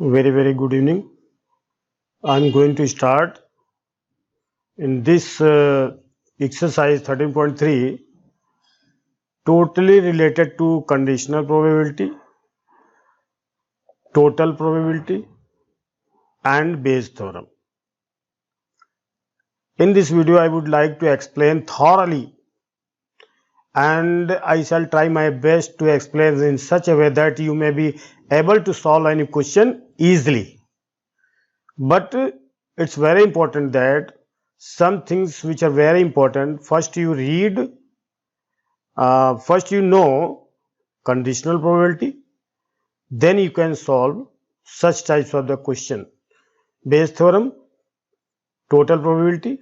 Very good evening. I'm going to start in this exercise 13.3 totally related to conditional probability, total probability and Bayes theorem. In this video I would like to explain thoroughly, and I shall try my best to explain in such a way that you may be able to solve any question easily. But it's very important that some things which are very important, first you read, first you know conditional probability, then you can solve such types of the question. Bayes theorem, total probability,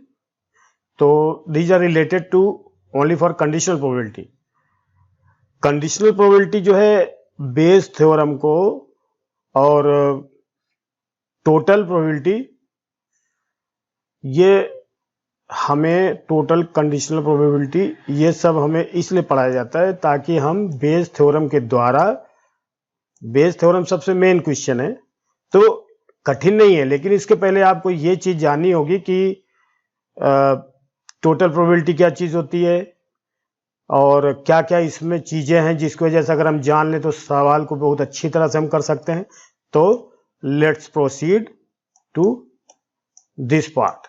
so these are related to only for conditional probability. Conditional probability जो है Bayes theorem को और total probability, ये हमें total conditional probability ये सब हमें इसलिए पढ़ाया जाता है ताकि हम बेस थ्योरम के द्वारा, बेस थ्योरम सबसे मेन क्वेश्चन है तो कठिन नहीं है, लेकिन इसके पहले आपको ये चीज जाननी होगी कि टोटल प्रोबेबिलिटी क्या चीज होती है और क्या क्या इसमें चीजें हैं जिसकी वजह से अगर हम जान लें तो सवाल को बहुत अच्छी तरह से हम कर सकते हैं. तो let's proceed to this part.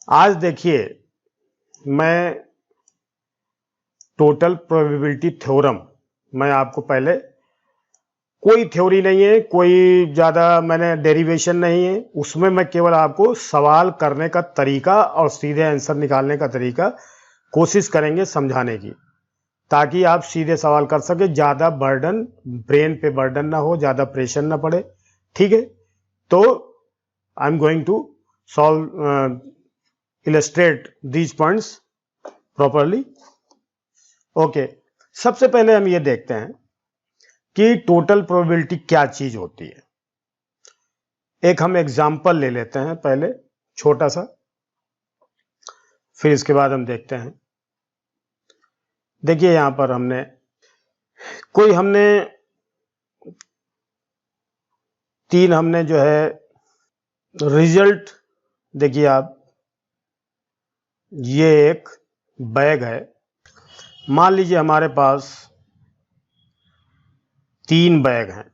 आज देखिए, मैं टोटल प्रोबेबिलिटी थ्योरम, मैं आपको पहले, कोई थ्योरी नहीं है, कोई ज्यादा मैंने डेरिवेशन नहीं है, उसमें मैं केवल आपको सवाल करने का तरीका और सीधे आंसर निकालने का तरीका कोशिश करेंगे समझाने की, ताकि आप सीधे सवाल कर सके, ज्यादा बर्डन, ब्रेन पे बर्डन ना हो, ज्यादा प्रेशर ना पड़े. ठीक है, तो I am going to solve, illustrate these points properly. Okay, सबसे पहले हम ये देखते हैं कि टोटल प्रोबेबिलिटी क्या चीज होती है. एक हम एग्जाम्पल ले लेते हैं पहले छोटा सा, फिर इसके बाद हम देखते हैं. देखिए यहां पर हमने तीन हमने जो है रिजल्ट, देखिए आप, ये एक बैग है. मान लीजिए हमारे पास 3 बैग हैं,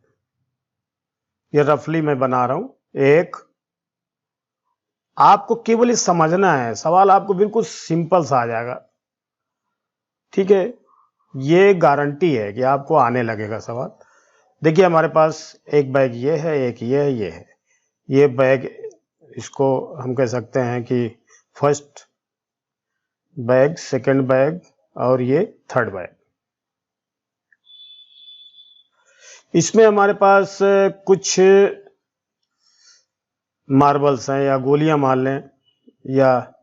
ये रफली मैं बना रहा हूं. एक, आपको केवल ये समझना है, सवाल आपको बिल्कुल सिंपल सा आ जाएगा. ठीक है, ये गारंटी है कि आपको आने लगेगा सवाल. देखिए हमारे पास एक बैग ये है, एक ये है, ये है. ये बैग, इसको हम कह सकते हैं कि फर्स्ट बैग, सेकंड बैग और ये थर्ड बैग. इसमें हमारे पास कुछ मार्बल्स हैं या गोलियां मान लें, या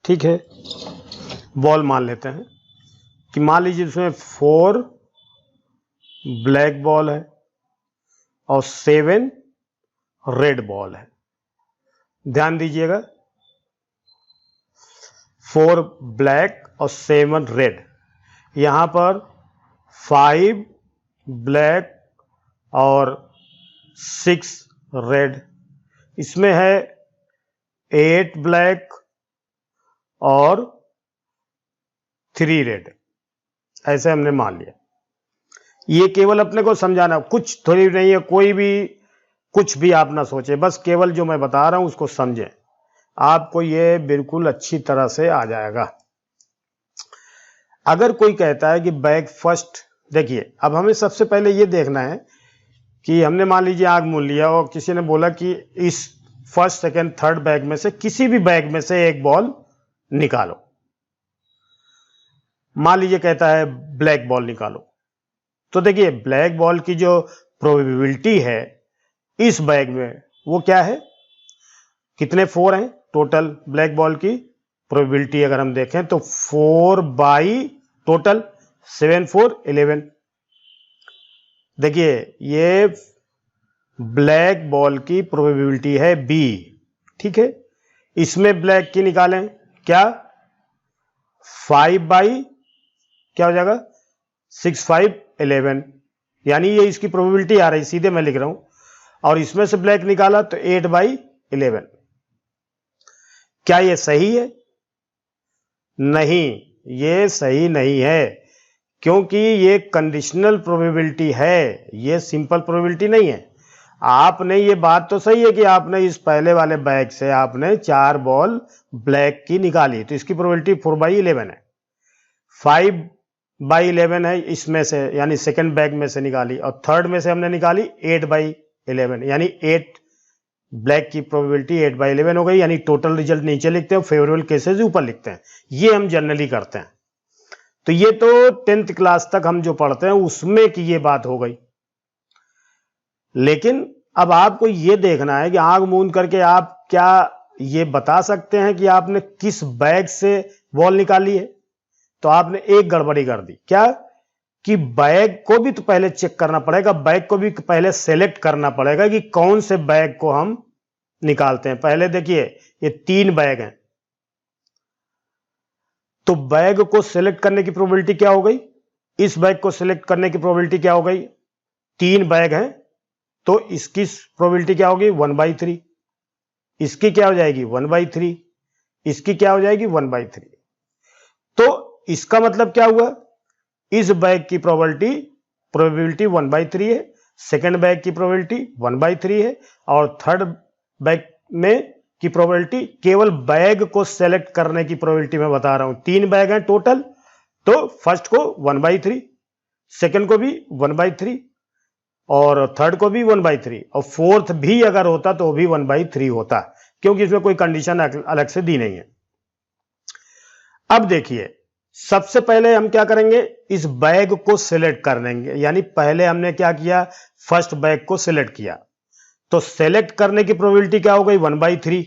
ठीक है बॉल मान लेते हैं कि मान लीजिए इसमें 4 ब्लैक बॉल है और 7 रेड बॉल है. ध्यान दीजिएगा, 4 ब्लैक और 7 रेड. यहां पर 5 ब्लैक और 6 रेड. इसमें है 8 ब्लैक और 3 रेड. ऐसे हमने मान लिया. ये केवल अपने को समझाना, कुछ थोड़ी नहीं है, कोई भी कुछ भी आप ना सोचे, बस केवल जो मैं बता रहा हूं उसको समझें, आपको ये बिल्कुल अच्छी तरह से आ जाएगा. अगर कोई कहता है कि बैग फर्स्ट, देखिए अब हमें सबसे पहले ये देखना है कि हमने मान लीजिए आग मूल लिया और किसी ने बोला कि इस फर्स्ट सेकंड थर्ड बैग में से किसी भी बैग में से एक बॉल निकालो. मान लीजिए कहता है ब्लैक बॉल निकालो, तो देखिए ब्लैक बॉल की जो प्रोबेबिलिटी है इस बैग में वो क्या है, कितने 4 हैं टोटल ब्लैक बॉल की प्रोबेबिलिटी. अगर हम देखें तो 4 बाई टोटल 7 4 11. देखिए ये ब्लैक बॉल की प्रोबेबिलिटी है बी. ठीक है, इसमें ब्लैक की निकालें, क्या 5 बाई क्या हो जाएगा 6 5 11. यानी ये इसकी प्रोबेबिलिटी आ रही, सीधे मैं लिख रहा हूं, और इसमें से ब्लैक निकाला तो 8/11। क्या ये सही है? नहीं, ये सही नहीं है, क्योंकि ये कंडीशनल प्रोबेबिलिटी है, ये सिंपल प्रोबेबिलिटी नहीं है। आपने, ये बात तो सही है कि आपने इस पहले वाले बैग से आपने 4 बॉल ब्लैक की निकाली, तो इसकी प्रोबेबिलिटी 4/11 है। 5/11 है इसमें से, यानी सेकंड बैग में से निकाली, और थर्ड में से हमने निकाली 8/11, यानी 8 ब्लैक की प्रोबेबिलिटी 8/11 हो गई। यानी टोटल रिजल्ट नीचे लिखते हैं, फेवरेबल केसेस ऊपर लिखते हैं, ये हम जनरली करते हैं। तो ये तो 10th क्लास तक हम जो पढ़ते हैं उसमें की ये बात हो गई। लेकिन अब आपको ये देखना है कि आंख मूंद करके आप क्या ये बता सकते हैं कि आपने किस बैग से बॉल निकाली है? तो आपने एक गड़बड़ी कर दी, क्या कि बैग को भी तो पहले चेक करना पड़ेगा, बैग को भी पहले सेलेक्ट करना पड़ेगा कि कौन से बैग को हम निकालते हैं। पहले देखिए, ये 3 बैग हैं, तो बैग को सिलेक्ट करने की प्रोबेबिलिटी क्या हो गई? इस बैग को सिलेक्ट करने की प्रोबेबिलिटी क्या हो गई? 3 बैग हैं, तो इसकी प्रोबेबिलिटी क्या होगी? 1/3। इसकी क्या हो जाएगी? 1/3। इसकी क्या हो जाएगी? 1/3। तो इसका मतलब क्या हुआ? इस बैग की प्रोबेबिलिटी 1/3 है, सेकंड बैग की प्रोबेबिलिटी 1/3 है, और थर्ड बैग में की प्रोबेबिलिटी, केवल बैग को सेलेक्ट करने की प्रोबेबिलिटी मैं बता रहा हूं। 3 बैग हैं टोटल, तो फर्स्ट को 1/3, सेकंड को भी 1/3, और थर्ड को भी 1/3, और फोर्थ भी अगर होता तो भी 1/3 होता, क्योंकि इसमें कोई कंडीशन अलग से दी नहीं है। अब देखिए, सबसे पहले हम क्या करेंगे? इस बैग को सिलेक्ट कर लेंगे, यानी पहले हमने क्या किया? फर्स्ट बैग को सिलेक्ट किया, तो सिलेक्ट करने की प्रोबेबिलिटी क्या हो गई? 1/3।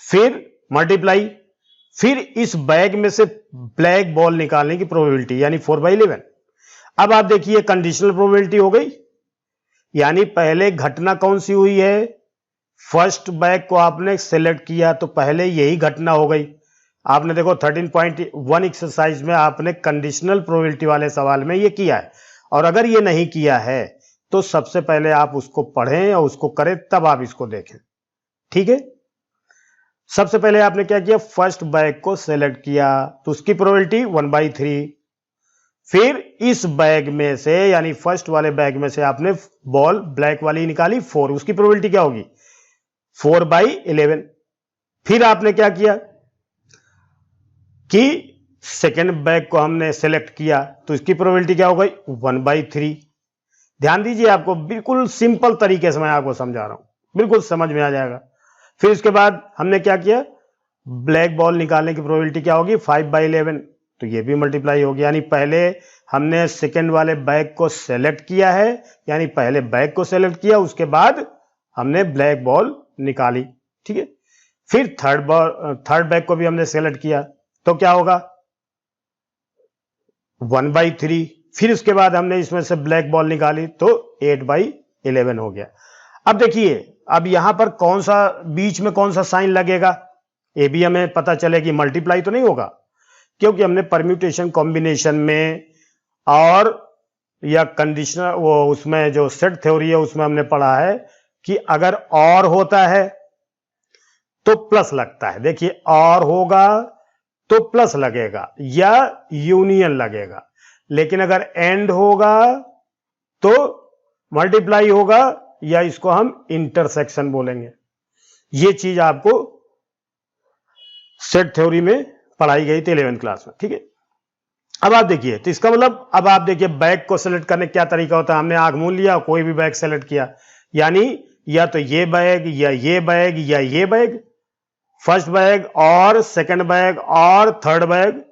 फिर मल्टीप्लाई, फिर इस बैग में से ब्लैक बॉल निकालने की प्रोबेबिलिटी, यानी 4/11। अब आप देखिए, कंडीशनल प्रोबेबिलिटी हो गई, यानी पहले घटना कौन सी हुई है? फर्स्ट बैग को आपने सिलेक्ट किया, तो पहले यही घटना हो गई। आपने देखो 13.1 एक्सरसाइज में आपने कंडीशनल प्रोबेबिलिटी वाले सवाल में ये किया है, और अगर ये नहीं किया है तो सबसे पहले आप उसको पढ़ें और उसको करें, तब आप इसको देखें, ठीक है? सबसे पहले आपने क्या किया? फर्स्ट बैग को सिलेक्ट किया, तो उसकी प्रोबेबिलिटी 1/3। फिर इस बैग में से, यानी फर्स्ट वाले बैग में से आपने बॉल ब्लैक वाली निकाली 4, उसकी प्रोबेबिलिटी क्या होगी? 4/11। फिर आपने क्या किया कि सेकेंड बैग को हमने सेलेक्ट किया, तो इसकी प्रोबेबिलिटी क्या हो गई? 1/3। ध्यान दीजिए, आपको बिल्कुल सिंपल तरीके से मैं आपको समझा रहा हूं, बिल्कुल समझ में आ जाएगा। फिर उसके बाद हमने क्या किया? ब्लैक बॉल निकालने की प्रोबेबिलिटी क्या होगी? 5/11, तो ये भी मल्टीप्लाई होगी, यानी पहले हमने सेकेंड वाले बैग को सेलेक्ट किया है, यानी पहले बैग को सेलेक्ट किया, उसके बाद हमने ब्लैक बॉल निकाली, ठीक है? फिर थर्ड बैग को भी हमने सेलेक्ट किया, तो क्या होगा? 1/3। फिर उसके बाद हमने इसमें से ब्लैक बॉल निकाली, तो 8/11 हो गया। अब देखिए, अब यहां पर कौन सा बीच में कौन सा साइन लगेगा, ये भी हमें पता चले कि मल्टीप्लाई तो नहीं होगा, क्योंकि हमने परम्यूटेशन कॉम्बिनेशन में और या कंडीशनल वो उसमें जो सेट थ्योरी है उसमें हमने पढ़ा है कि अगर और होता है तो प्लस लगता है। देखिए, और होगा तो प्लस लगेगा या यूनियन लगेगा, लेकिन अगर एंड होगा तो मल्टीप्लाई होगा, या इसको हम इंटरसेक्शन बोलेंगे। ये चीज आपको सेट थ्योरी में पढ़ाई गई थी 11th क्लास में, ठीक है? अब आप देखिए, तो इसका मतलब अब आप देखिए, बैग को सेलेक्ट करने का क्या तरीका होता है? हमने आंख मूंद लिया, कोई भी बैग सेलेक्ट किया, यानी या तो ये बैग या ये बैग या ये बैग, फर्स्ट बैग और सेकंड बैग और थर्ड बैग,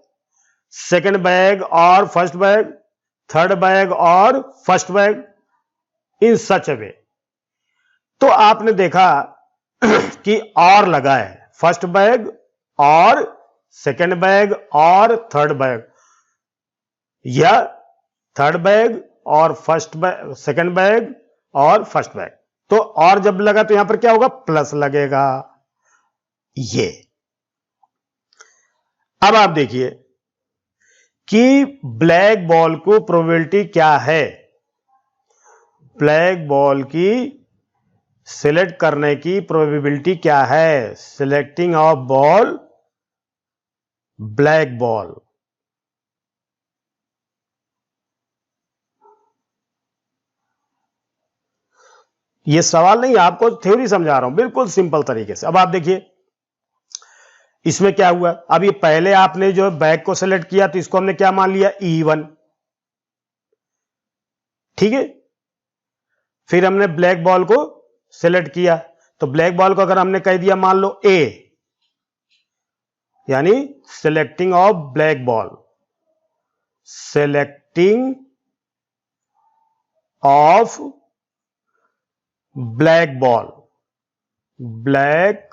सेकंड बैग और फर्स्ट बैग, थर्ड बैग और फर्स्ट बैग, इन सच वे। तो आपने देखा कि और लगा है, फर्स्ट बैग और सेकंड बैग और थर्ड बैग, या थर्ड बैग और फर्स्ट बैग, सेकंड बैग और फर्स्ट बैग। तो और जब लगा तो यहां पर क्या होगा? प्लस लगेगा। ये अब आप देखिए कि ब्लैक बॉल को प्रोबेबिलिटी क्या है, ब्लैक बॉल की सिलेक्ट करने की प्रोबेबिलिटी क्या है, selecting of ball black ball. ये सवाल नहीं, आपको थ्योरी समझा रहा हूं बिल्कुल सिंपल तरीके से। अब आप देखिए इसमें क्या हुआ, अब ये पहले आपने जो बैग को सेलेक्ट किया तो इसको हमने क्या मान लिया, E1, ठीक है। फिर हमने ब्लैक बॉल को सेलेक्ट किया, तो ब्लैक बॉल को अगर हमने कह दिया मान लो A, यानी selecting of black ball, selecting of black ball, black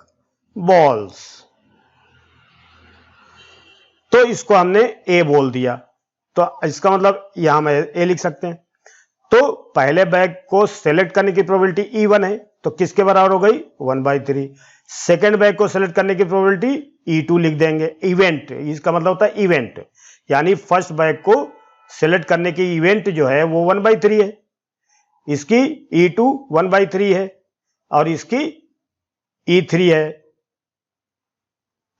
balls, तो इसको हमने ए बोल दिया, तो इसका मतलब यहां में ए लिख सकते हैं। तो पहले बैग को सेलेक्ट करने की प्रोबेबिलिटी E1 है, तो किसके बराबर हो गई, 1/3। सेकेंड बैग को सेलेक्ट करने की प्रोबेबिलिटी E2 लिख देंगे, इवेंट, इसका मतलब होता है इवेंट, यानी फर्स्ट बैग को सेलेक्ट करने की इवेंट जो है वो 1/3 है, इसकी E2 1/3 है और इसकी E3 है,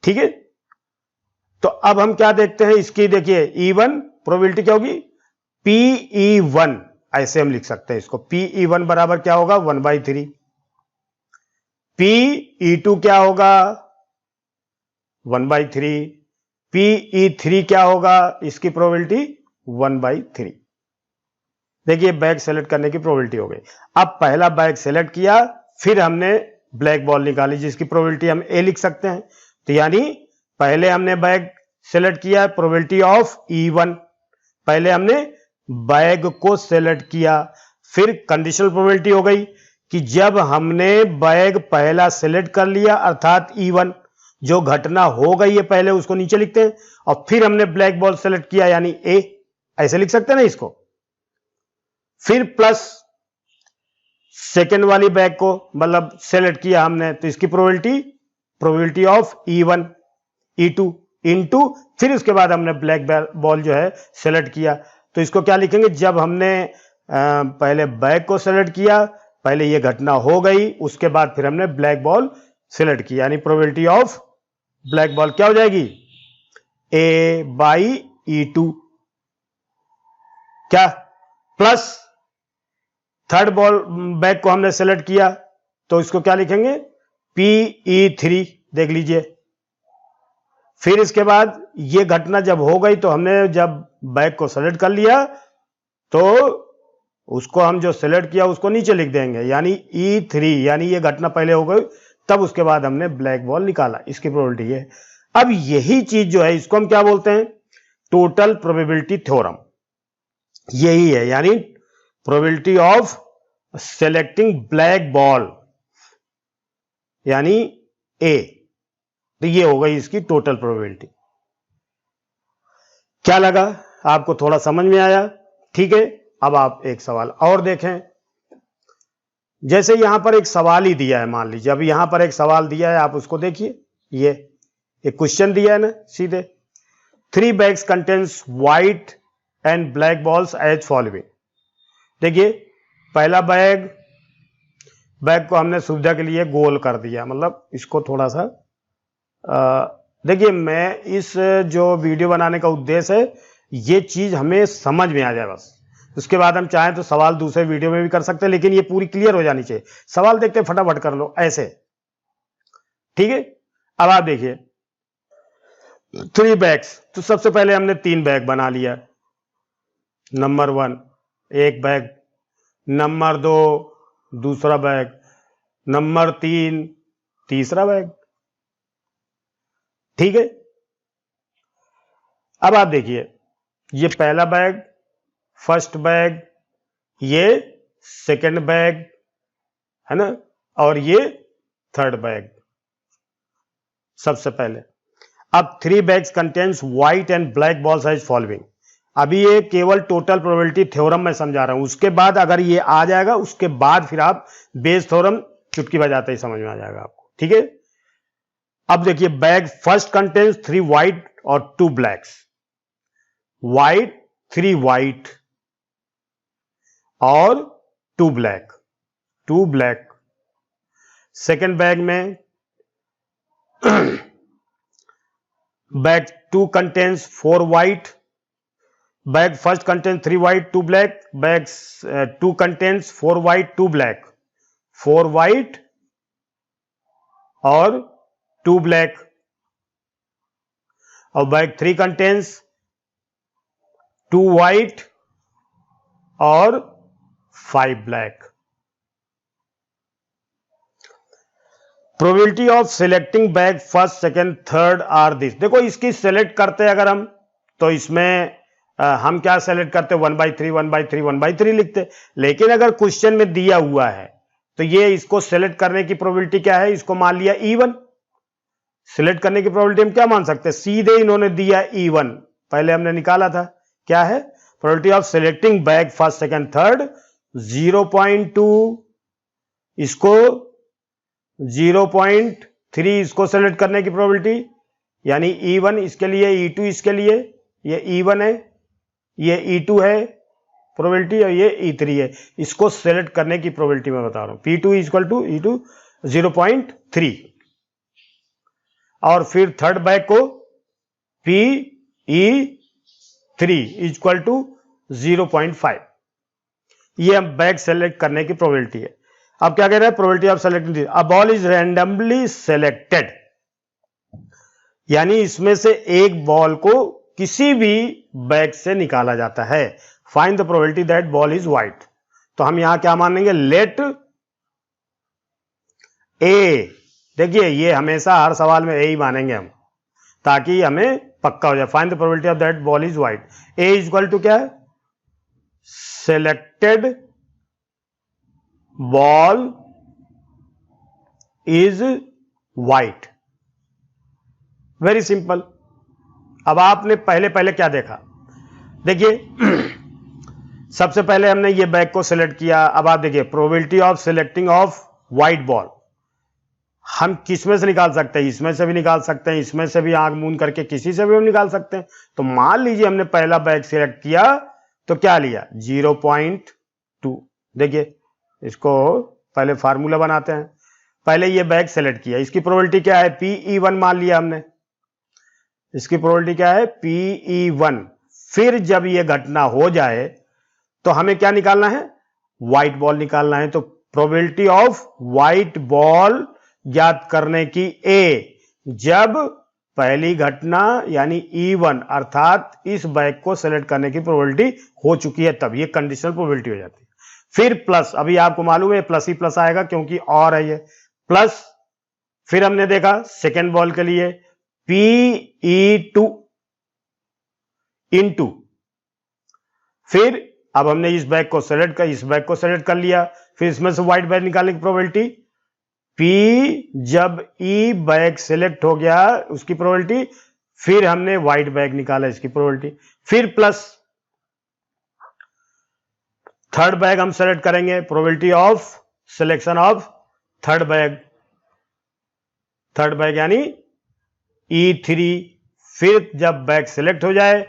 ठीक है। तो अब हम क्या देखते हैं, इसकी देखिए E1 प्रोबेबिलिटी क्या होगी, PE1, ऐसे हम लिख सकते हैं इसको, PE1 बराबर क्या होगा, 1/3। PE2 क्या होगा, 1/3। PE3 क्या होगा, इसकी प्रोबेबिलिटी 1/3। देखिए बैग सेलेक्ट करने की प्रोबेबिलिटी हो गई। अब पहला बैग सेलेक्ट किया, फिर हमने ब्लैक बॉल निकाली जिसकी प्रोबेबिलिटी हम ए लिख सकते हैं, तो यानी पहले हमने बैग सेलेक्ट किया, प्रोबेबिलिटी ऑफ E1, पहले हमने बैग को सेलेक्ट किया, फिर कंडीशनल प्रोबेबिलिटी हो गई कि जब हमने बैग पहला सेलेक्ट कर लिया अर्थात E1, जो घटना हो गई है पहले उसको नीचे लिखते हैं, और फिर हमने ब्लैक बॉल सेलेक्ट किया यानी ए, ऐसे लिख सकते हैं ना इसको। फिर प्लस सेकेंड वाली बैग को मतलब सेलेक्ट किया हमने, तो इसकी probability of E1 E2 into, फिर उसके बाद हमने ब्लैक बॉल जो है सेलेक्ट किया, तो इसको क्या लिखेंगे, जब हमने पहले बैग को सेलेक्ट किया, पहले ये घटना हो गई, उसके बाद फिर हमने ब्लैक बॉल सेलेक्ट किया, यानी प्रोबेबिलिटी ऑफ ब्लैक बॉल क्या हो जाएगी, A/E2, क्या, प्लस थर्ड बॉल बैग को हमने सेलेक्ट किया, तो इसको क्या लिखेंगे, PE3, देख लीजिए। फिर इसके बाद ये घटना जब हो गई, तो हमने जब बैग को सेलेक्ट कर लिया, तो उसको हम जो सेलेक्ट किया उसको नीचे लिख देंगे, यानी E3, यानी ये घटना पहले हो गई, तब उसके बाद हमने ब्लैक बॉल निकाला, इसकी प्रोबेबिलिटी है। अब यही चीज जो है इसको हम क्या बोलते हैं, टोटल प्रोबेबिलिटी थ्योरम, यही है, यानी probability of selecting black ball यानी ए, तो ये हो गई इसकी टोटल प्रोबेबिलिटी। क्या लगा आपको, थोड़ा समझ में आया, ठीक है। अब आप एक सवाल और देखें, जैसे यहां पर एक सवाल ही दिया है, मान लीजिए अब यहां पर एक सवाल दिया है, आप उसको देखिए, ये एक क्वेश्चन दिया है ना सीधे, 3 bags contains white and black balls as following। देखिए पहला बैग को हमने सुविधा के लिए गोल कर दिया, मतलब इसको थोड़ा सा देखिए, मैं इस जो वीडियो बनाने का उद्देश्य है ये चीज हमें समझ में आ जाए बस, उसके बाद हम चाहें तो सवाल दूसरे वीडियो में भी कर सकते हैं, लेकिन ये पूरी क्लियर हो जानी चाहिए। सवाल देखते फटाफट कर लो ऐसे, ठीक है। अब आप देखिए 3 bags, तो सबसे पहले हमने 3 बैग बना लिया, नंबर 1 एक बैग, नंबर 2 दूसरा बैग, नंबर 3 तीसरा बैग, ठीक है। अब आप देखिए ये पहला बैग, फर्स्ट बैग, ये सेकंड बैग है ना, और ये थर्ड बैग सबसे पहले। अब 3 bags contains white and black balls as following। अभी ये केवल टोटल प्रोबेबिलिटी थ्योरम में समझा रहा हूं, उसके बाद अगर ये आ जाएगा उसके बाद फिर आप बेस थ्योरम चुटकी बजाते ही समझ में आ जाएगा आपको, ठीक है। अब देखिए बैग फर्स्ट कंटेन्स 3 white और 2 blacks, white, 3 white और 2 black, 2 black. सेकेंड बैग में bag 2 contains 4 white, bag first contains 3 white 2 black, bag 2 contains 4 white 2 black, 4 white और 2 black. और बैग 3 contains 2 white और 5 black. Probability of selecting bag first second third are this. देखो इसकी select करते हैं अगर हम, तो इसमें हम क्या सेलेक्ट करते हैं 1/3 1/3 1/3 लिखते. लेकिन अगर क्वेश्चन में दिया हुआ है तो ये इसको सेलेक्ट करने की प्रोबेबिलिटी क्या है, इसको मान लिया E1. सिलेक्ट करने की प्रोबेबिलिटी हम क्या मान सकते हैं, सीधे इन्होंने दिया E1, पहले हमने निकाला था. क्या है probability of selecting bag first second third 0.2, इसको 0.3 इसको सेलेक्ट करने की प्रोबेबिलिटी, यानी E1 इसके लिए, E2 इसके लिए, ये E1 है, ये E2 है प्रोबेबिलिटी और ये E3 है. इसको सेलेक्ट करने की प्रोबेबिलिटी मैं बता रहा हूं. P2 इक्वल टू E2 0.3 और फिर थर्ड बैग को PE3 इक्वल टू 0.5. ये बैग सेलेक्ट करने की प्रोबेबिलिटी है. अब क्या कह रहे हैं, probability of selecting a ball is randomly selected, यानी इसमें से एक बॉल को किसी भी बैग से निकाला जाता है. Find the probability that ball is white. तो हम यहां क्या मानेंगे, लेट ए. देखिए ये हमेशा हर सवाल में ए ही मानेंगे हम, ताकि हमें पक्का हो जाए. Find the probability of that ball is white. A equal to क्या है, selected ball is white. Very simple. अब आपने पहले क्या देखा, देखिए सबसे पहले हमने ये बैग को सिलेक्ट किया. अब आप देखिए probability of selecting of white ball हम किस में से निकाल सकते हैं, इसमें से भी निकाल सकते हैं, इसमें से भी आंख मूंद करके किसी से भी हम निकाल सकते हैं. तो मान लीजिए हमने पहला बैग सिलेक्ट किया तो क्या लिया 0.2. देखिए इसको पहले फार्मूला बनाते हैं. पहले ये बैग सेलेक्ट किया, इसकी प्रोबेबिलिटी क्या है, PE1 मान लिया हमने. इसकी प्रोबेबिलिटी क्या है, PE1. फिर जब ये घटना हो जाए तो हमें क्या निकालना है, व्हाइट बॉल निकालना है. तो प्रोबेबिलिटी ऑफ व्हाइट बॉल ज्ञात करने की ए, जब पहली घटना यानी E1 अर्थात इस बैग को सेलेक्ट करने की प्रोबेबिलिटी हो चुकी है, तब ये कंडीशनल प्रोबेबिलिटी हो जाती है. फिर प्लस, अभी आपको मालूम है प्लस ही प्लस आएगा क्योंकि और है ये प्लस. फिर हमने देखा सेकेंड बॉल के लिए PE2 इनटू, फिर अब हमने इस बैग को सेलेक्ट कर लिया. फिर इसमें से व्हाइट बैग निकालने की प्रोबेबिलिटी P, जब E बैग सेलेक्ट हो गया उसकी प्रोबेबिलिटी, फिर हमने व्हाइट बैग निकाला इसकी प्रोबेबिलिटी, फिर प्लस थर्ड बैग हम सेलेक्ट करेंगे, probability of selection of third bag यानी E3. फिर जब बैग सेलेक्ट हो जाए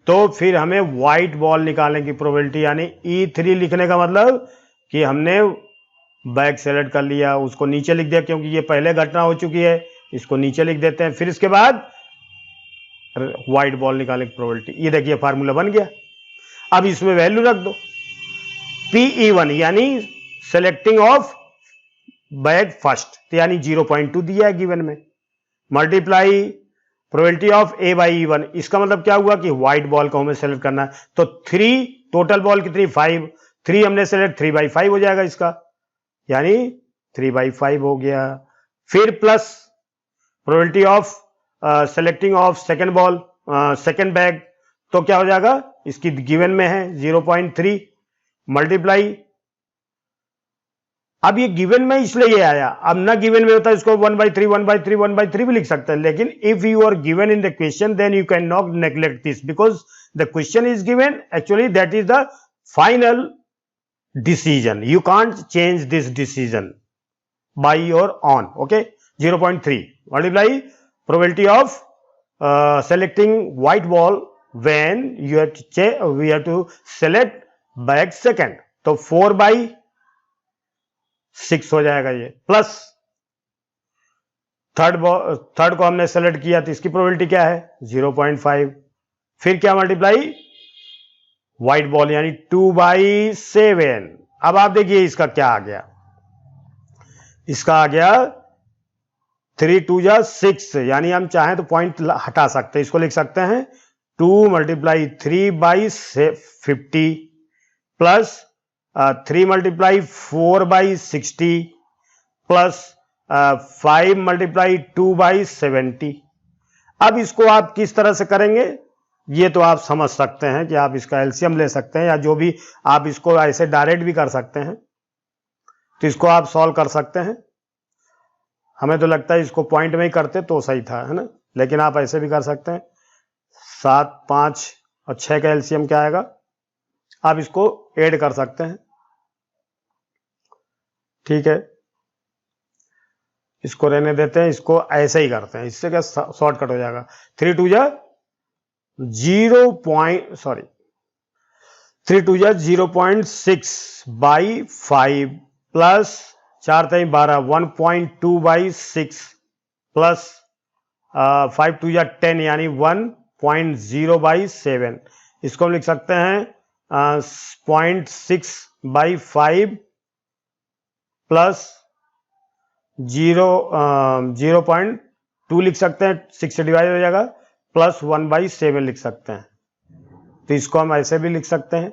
तो फिर हमें व्हाइट बॉल निकालने की प्रोबेबिलिटी, यानी E3 लिखने का मतलब कि हमने बैग सेलेक्ट कर लिया, उसको नीचे लिख दिया क्योंकि ये पहले घटना हो चुकी है, इसको नीचे लिख देते हैं. फिर इसके बाद व्हाइट बॉल निकालने की प्रोबेबिलिटी. ये देखिए फार्मूला बन गया. अब इसमें वैल्यू रख दो, PE1 यानी सेलेक्टिंग ऑफ बैग फर्स्ट, यानी 0.2 दिया है गिवन में, multiply probability of A by E1. इसका मतलब क्या हुआ कि व्हाइट बॉल को हमें सेलेक्ट करना है. तो 3 टोटल बॉल कितनी 5, 3 हमने सेलेक्ट 3/5 हो जाएगा इसका, यानी 3/5 हो गया. फिर plus probability of selecting of second ball second bag, तो क्या हो जाएगा, इसकी गिवन में है 0.3 मल्टीप्लाई. अब ये गिवन में इसलिए ये आया, अब ना गिवन में होता है इसको 1/3 भी लिख सकते हैं. लेकिन if you are given in the question then you can not neglect this because the question is given, actually that is the final decision. You can't change this decision by your own. Okay, 0.3 multiply probability of selecting white ball when you have to we have to select bag second, तो 4/6 हो जाएगा ये, plus third को हमने select किया तो इसकी probability क्या है 0.5, फिर क्या मल्टीप्लाई व्हाइट बॉल यानी 2/7। अब आप देखिए इसका क्या आ गया, इसका आ गया 3 2 जा 6, यानी हम चाहें तो पॉइंट हटा सकते हैं, इसको लिख सकते हैं 2 × 3/50 प्लस 3 × 4/60 प्लस 5 × 2/70। अब इसको आप किस तरह से करेंगे ये तो आप समझ सकते हैं कि आप इसका एलसीएम ले सकते हैं, या जो भी आप इसको ऐसे डायरेक्ट भी कर सकते हैं, तो इसको आप सॉल्व कर सकते हैं। हमें तो लगता है इसको पॉइंट में ही करते तो सही था, है ना, लेकिन आप ऐसे भी कर सकते हैं। 7 5 और 6 का एलसीएम क्या आएगा, आप इसको ऐड कर सकते हैं, ठीक है। इसको रहने देते हैं, इसको ऐसे ही करते हैं, इससे क्या शॉर्टकट हो जाएगा। 3 2 जा 0.6/5 प्लस 4 3 12 1.2/6 प्लस 5 2 जा 10 यानी 1.0/7। इसको हम लिख सकते हैं 0.6/5 प्लस 0.2 लिख सकते हैं, 6 से डिवाइड हो जाएगा, प्लस 1/7 लिख सकते हैं। तो इसको हम ऐसे भी लिख सकते हैं,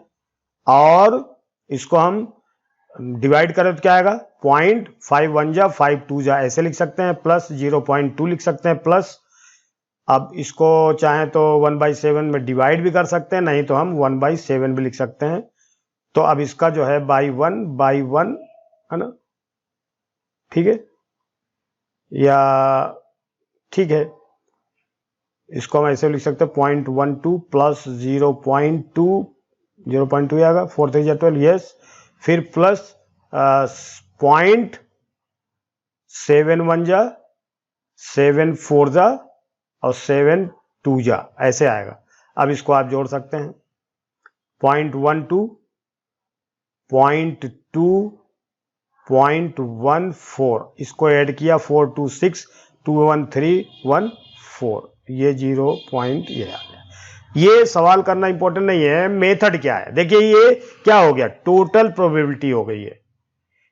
और इसको हम डिवाइड करें तो क्या आएगा 0.5 1 जा 5 2 जा ऐसे लिख सकते हैं, प्लस 0.2 लिख सकते हैं, प्लस अब इसको चाहें तो 1/7 में डिवाइड भी कर सकते हैं, नहीं तो हम 1/7 भी लिख सकते हैं। तो अब इसका जो है बाई वन है ना, ठीक है, या ठीक है, इसको हम ऐसे लिख सकते हैं 0.12 प्लस 0.2 आएगा, 4 3 जा 12 यस, फिर प्लस 0.7 1 जा 7 4 जा और 7 2 जा ऐसे आएगा। अब इसको आप जोड़ सकते हैं 0.12 0.2 0.14, इसको ऐड किया 4 2 6 2 1 3 1 4, ये 0 पॉइंट ये आ गया। ये सवाल करना इंपॉर्टेंट नहीं है, मेथड क्या है। देखिए ये क्या हो गया, टोटल प्रोबेबिलिटी हो गई है,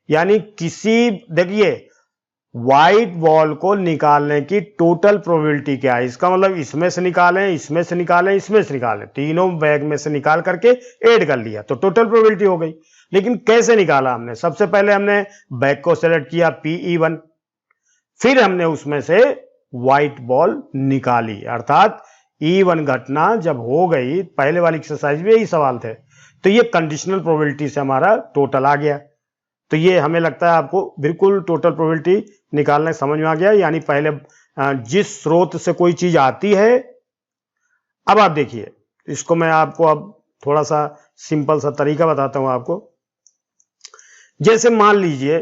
यानी देखिए व्हाइट बॉल को निकालने की टोटल प्रोबेबिलिटी क्या है, इसका मतलब इसमें से निकालें, इसमें से निकालें, इसमें से निकालें, तीनों बैग में से निकाल करके ऐड कर लिया तो टोटल प्रोबेबिलिटी हो गई। लेकिन कैसे निकाला हमने, सबसे पहले हमने बैग को सेलेक्ट किया PE1, फिर हमने उसमें से व्हाइट बॉल निकाली, अर्थात E1 घटना जब हो गई, पहले वाली एक्सरसाइज में यही सवाल थे, तो ये कंडीशनल प्रोबेबिलिटी से हमारा टोटल आ गया। तो ये हमें लगता है आपको बिल्कुल टोटल प्रोबेबिलिटी निकालने समझ में आ गया, यानी पहले जिस स्रोत से कोई चीज आती है। अब आप देखिए इसको मैं आपको अब थोड़ा सा सिंपल सा तरीका बताता हूं आपको। जैसे मान लीजिए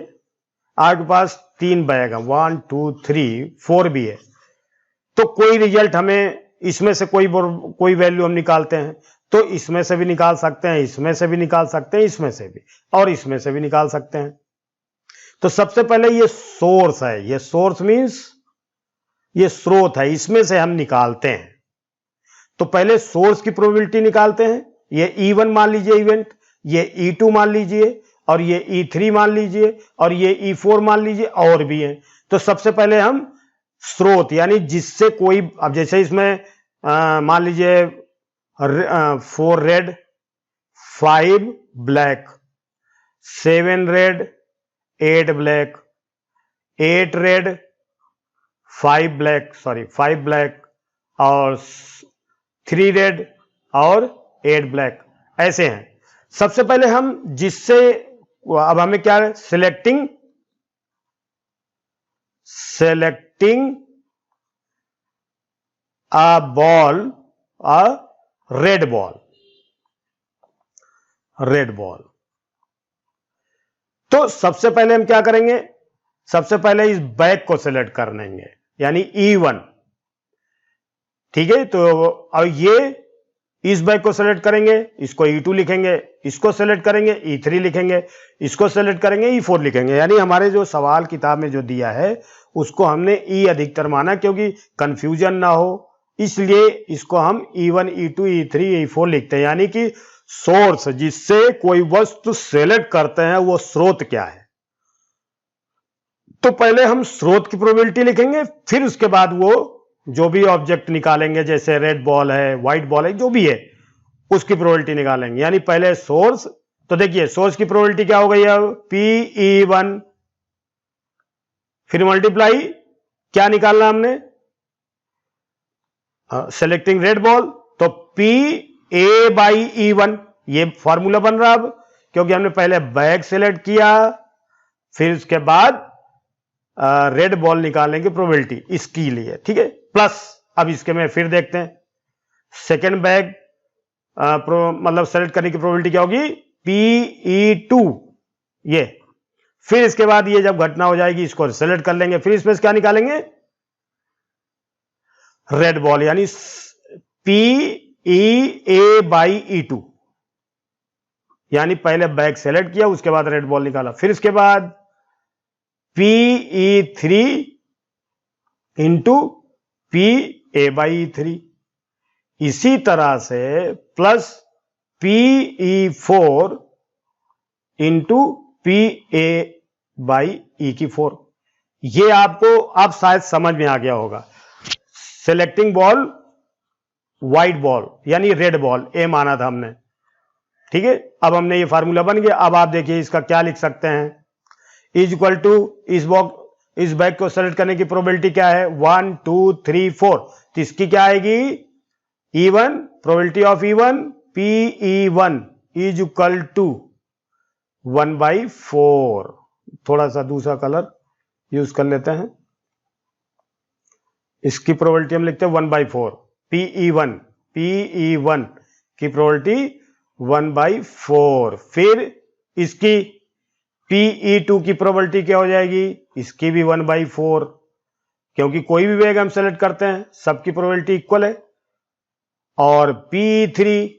आपके पास 3 बैग है, 1 2 3 4 भी है, तो कोई रिजल्ट हमें इसमें से कोई वैल्यू हम निकालते हैं, तो इसमें से भी निकाल सकते हैं, इसमें से भी निकाल सकते हैं, इसमें से भी, और इसमें से भी निकाल सकते हैं। तो सबसे पहले ये सोर्स है, ये सोर्स मींस ये स्रोत है, इसमें से हम निकालते हैं। तो पहले सोर्स की प्रोबेबिलिटी निकालते हैं, ये E1 मान लीजिए इवेंट, ये E2 मान लीजिए, और ये E3 मान लीजिए, और ये E4 मान लीजिए, और भी है। तो सबसे पहले हम स्रोत यानी जिससे कोई, अब जैसे इसमें मान लीजिए 4 red 5 black, 7 red 8 black, 8 red 5 black, 5 black, और 3 रेड और 8 ब्लैक, ऐसे हैं। सबसे पहले हम जिससे, अब हमें क्या है, selecting a ball, a red ball, तो सबसे पहले हम क्या करेंगे, सबसे पहले इस बैग को सिलेक्ट कर लेंगे, यानी E1, ठीक है। तो अब ये इस बैग को सेलेक्ट करेंगे, इसको E2 लिखेंगे, इसको सेलेक्ट करेंगे E3 लिखेंगे, इसको सेलेक्ट करेंगे E4 लिखेंगे। यानी हमारे जो सवाल किताब में जो दिया है उसको हमने E अधिकतर माना, क्योंकि कंफ्यूजन ना हो इसलिए इसको हम E1 E2 E3 E4 लिखते हैं। यानी कि सोर्स जिससे कोई वस्तु सेलेक्ट करते हैं वो स्रोत क्या है। तो पहले हम स्रोत की प्रोबेबिलिटी लिखेंगे, फिर उसके बाद वो जो भी ऑब्जेक्ट निकालेंगे, जैसे रेड बॉल है, व्हाइट बॉल है, जो भी है उसकी प्रोबेबिलिटी निकालेंगे। यानी पहले सोर्स, तो देखिए सोर्स की प्रोबेबिलिटी क्या हो गई अब PE1, फिर मल्टीप्लाई क्या निकालना हमने, सेलेक्टिंग रेड बॉल, तो PA/E1 ये फॉर्मूला बन रहा अब, क्योंकि हमने पहले बैग सेलेक्ट किया, फिर उसके बाद रेड बॉल निकालने की प्रोबेबिलिटी इसके लिए, ठीक है। प्लस अब इसके में फिर देखते हैं सेकेंड बैग मतलब सेलेक्ट करने की प्रोबेबिलिटी क्या होगी PE2 ये, फिर इसके बाद ये जब घटना हो जाएगी इसको सेलेक्ट कर लेंगे, फिर इसमें से क्या निकालेंगे रेड बॉल, यानी PEA/E2, यानी पहले बैग सेलेक्ट किया उसके बाद रेड बॉल निकाला, फिर इसके बाद PE3 इंटू PA/E3, इसी तरह से प्लस PE4 इंटू PA/E4। ये आपको अब शायद समझ में आ गया होगा। सेलेक्टिंग बॉल व्हाइट बॉल यानी रेड बॉल ए माना था हमने, ठीक है। अब हमने ये फार्मूला बन गया। अब आप देखिए इसका क्या लिख सकते हैं, इज इक्वल टू इस बैग को सेलेक्ट करने की प्रोबेबिलिटी क्या है 1 2 3 4, तो इसकी क्या आएगी E1, probability of E1 PE1 is equal to 1/4। थोड़ा सा दूसरा कलर यूज कर लेते हैं, इसकी प्रोबेबिलिटी हम लिखते हैं 1/4। PE1 की प्रोबेबिलिटी 1/4, फिर इसकी PE2 की प्रोबेबिलिटी क्या हो जाएगी, इसकी भी 1/4, क्योंकि कोई भी बैग हम सेलेक्ट करते हैं सबकी प्रोबेबिलिटी इक्वल है। और PE3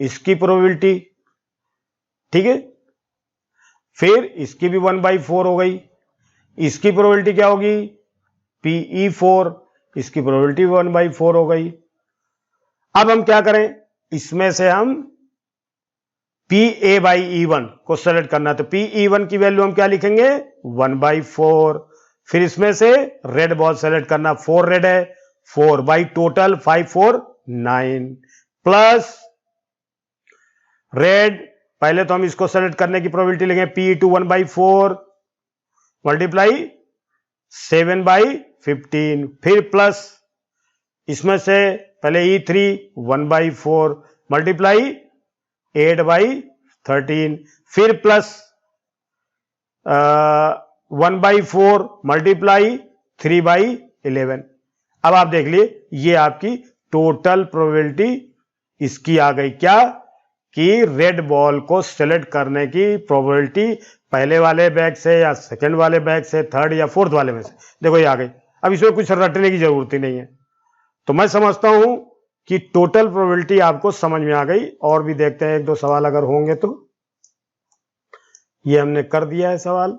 इसकी प्रोबेबिलिटी, ठीक है, फिर इसकी भी 1/4 हो गई। इसकी प्रोबेबिलिटी क्या होगी PE4, इसकी प्रोबेबिलिटी 1/4 हो गई। अब हम क्या करें, इसमें से हम PA/E1 को सेलेक्ट करना, तो PE1 की वैल्यू हम क्या लिखेंगे 1/4, फिर इसमें से रेड बॉल सेलेक्ट करना, 4 रेड है, 4 बाई टोटल 5 4 9, प्लस रेड, पहले तो हम इसको सेलेक्ट करने की प्रोबेबिलिटी लेंगे PE2 1/4 मल्टीप्लाई 7/15, फिर प्लस इसमें से पहले E3 1/4 मल्टीप्लाई 8/13, फिर प्लस 1/4 मल्टीप्लाई 3/11। अब आप देख लिए ये आपकी टोटल प्रोबेबिलिटी इसकी आ गई, क्या कि रेड बॉल को सेलेक्ट करने की प्रोबेबिलिटी पहले वाले बैग से या सेकंड वाले बैग से, थर्ड या फोर्थ वाले में से, देखो ये आ गई। अब इसमें कुछ रटने की जरूरत ही नहीं है। तो मैं समझता हूं कि टोटल प्रोबेबिलिटी आपको समझ में आ गई। और भी देखते हैं एक दो सवाल अगर होंगे तो। ये हमने कर दिया है सवाल,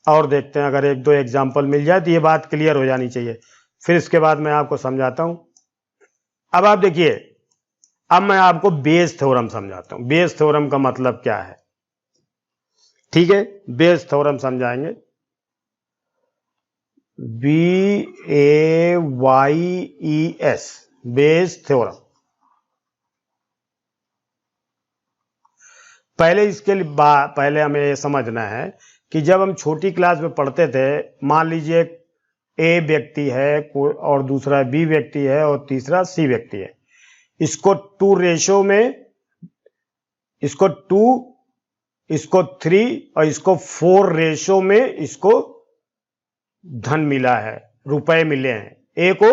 और देखते हैं अगर एक दो एग्जाम्पल मिल जाए तो ये बात क्लियर हो जानी चाहिए, फिर इसके बाद मैं आपको समझाता हूं। अब आप देखिए, अब मैं आपको बेस थ्योरम समझाता हूं। बेस थ्योरम का मतलब क्या है, ठीक है, बेस थ्योरम समझाएंगे। BAYES, Bayes theorem. पहले इसके लिए पहले हमें ये समझना है कि जब हम छोटी क्लास में पढ़ते थे, मान लीजिए A व्यक्ति है और दूसरा B व्यक्ति है और तीसरा C व्यक्ति है, इसको 2 रेशो में, इसको 2, इसको 3 और इसको 4 रेशो में इसको धन मिला है, रुपए मिले हैं। ए को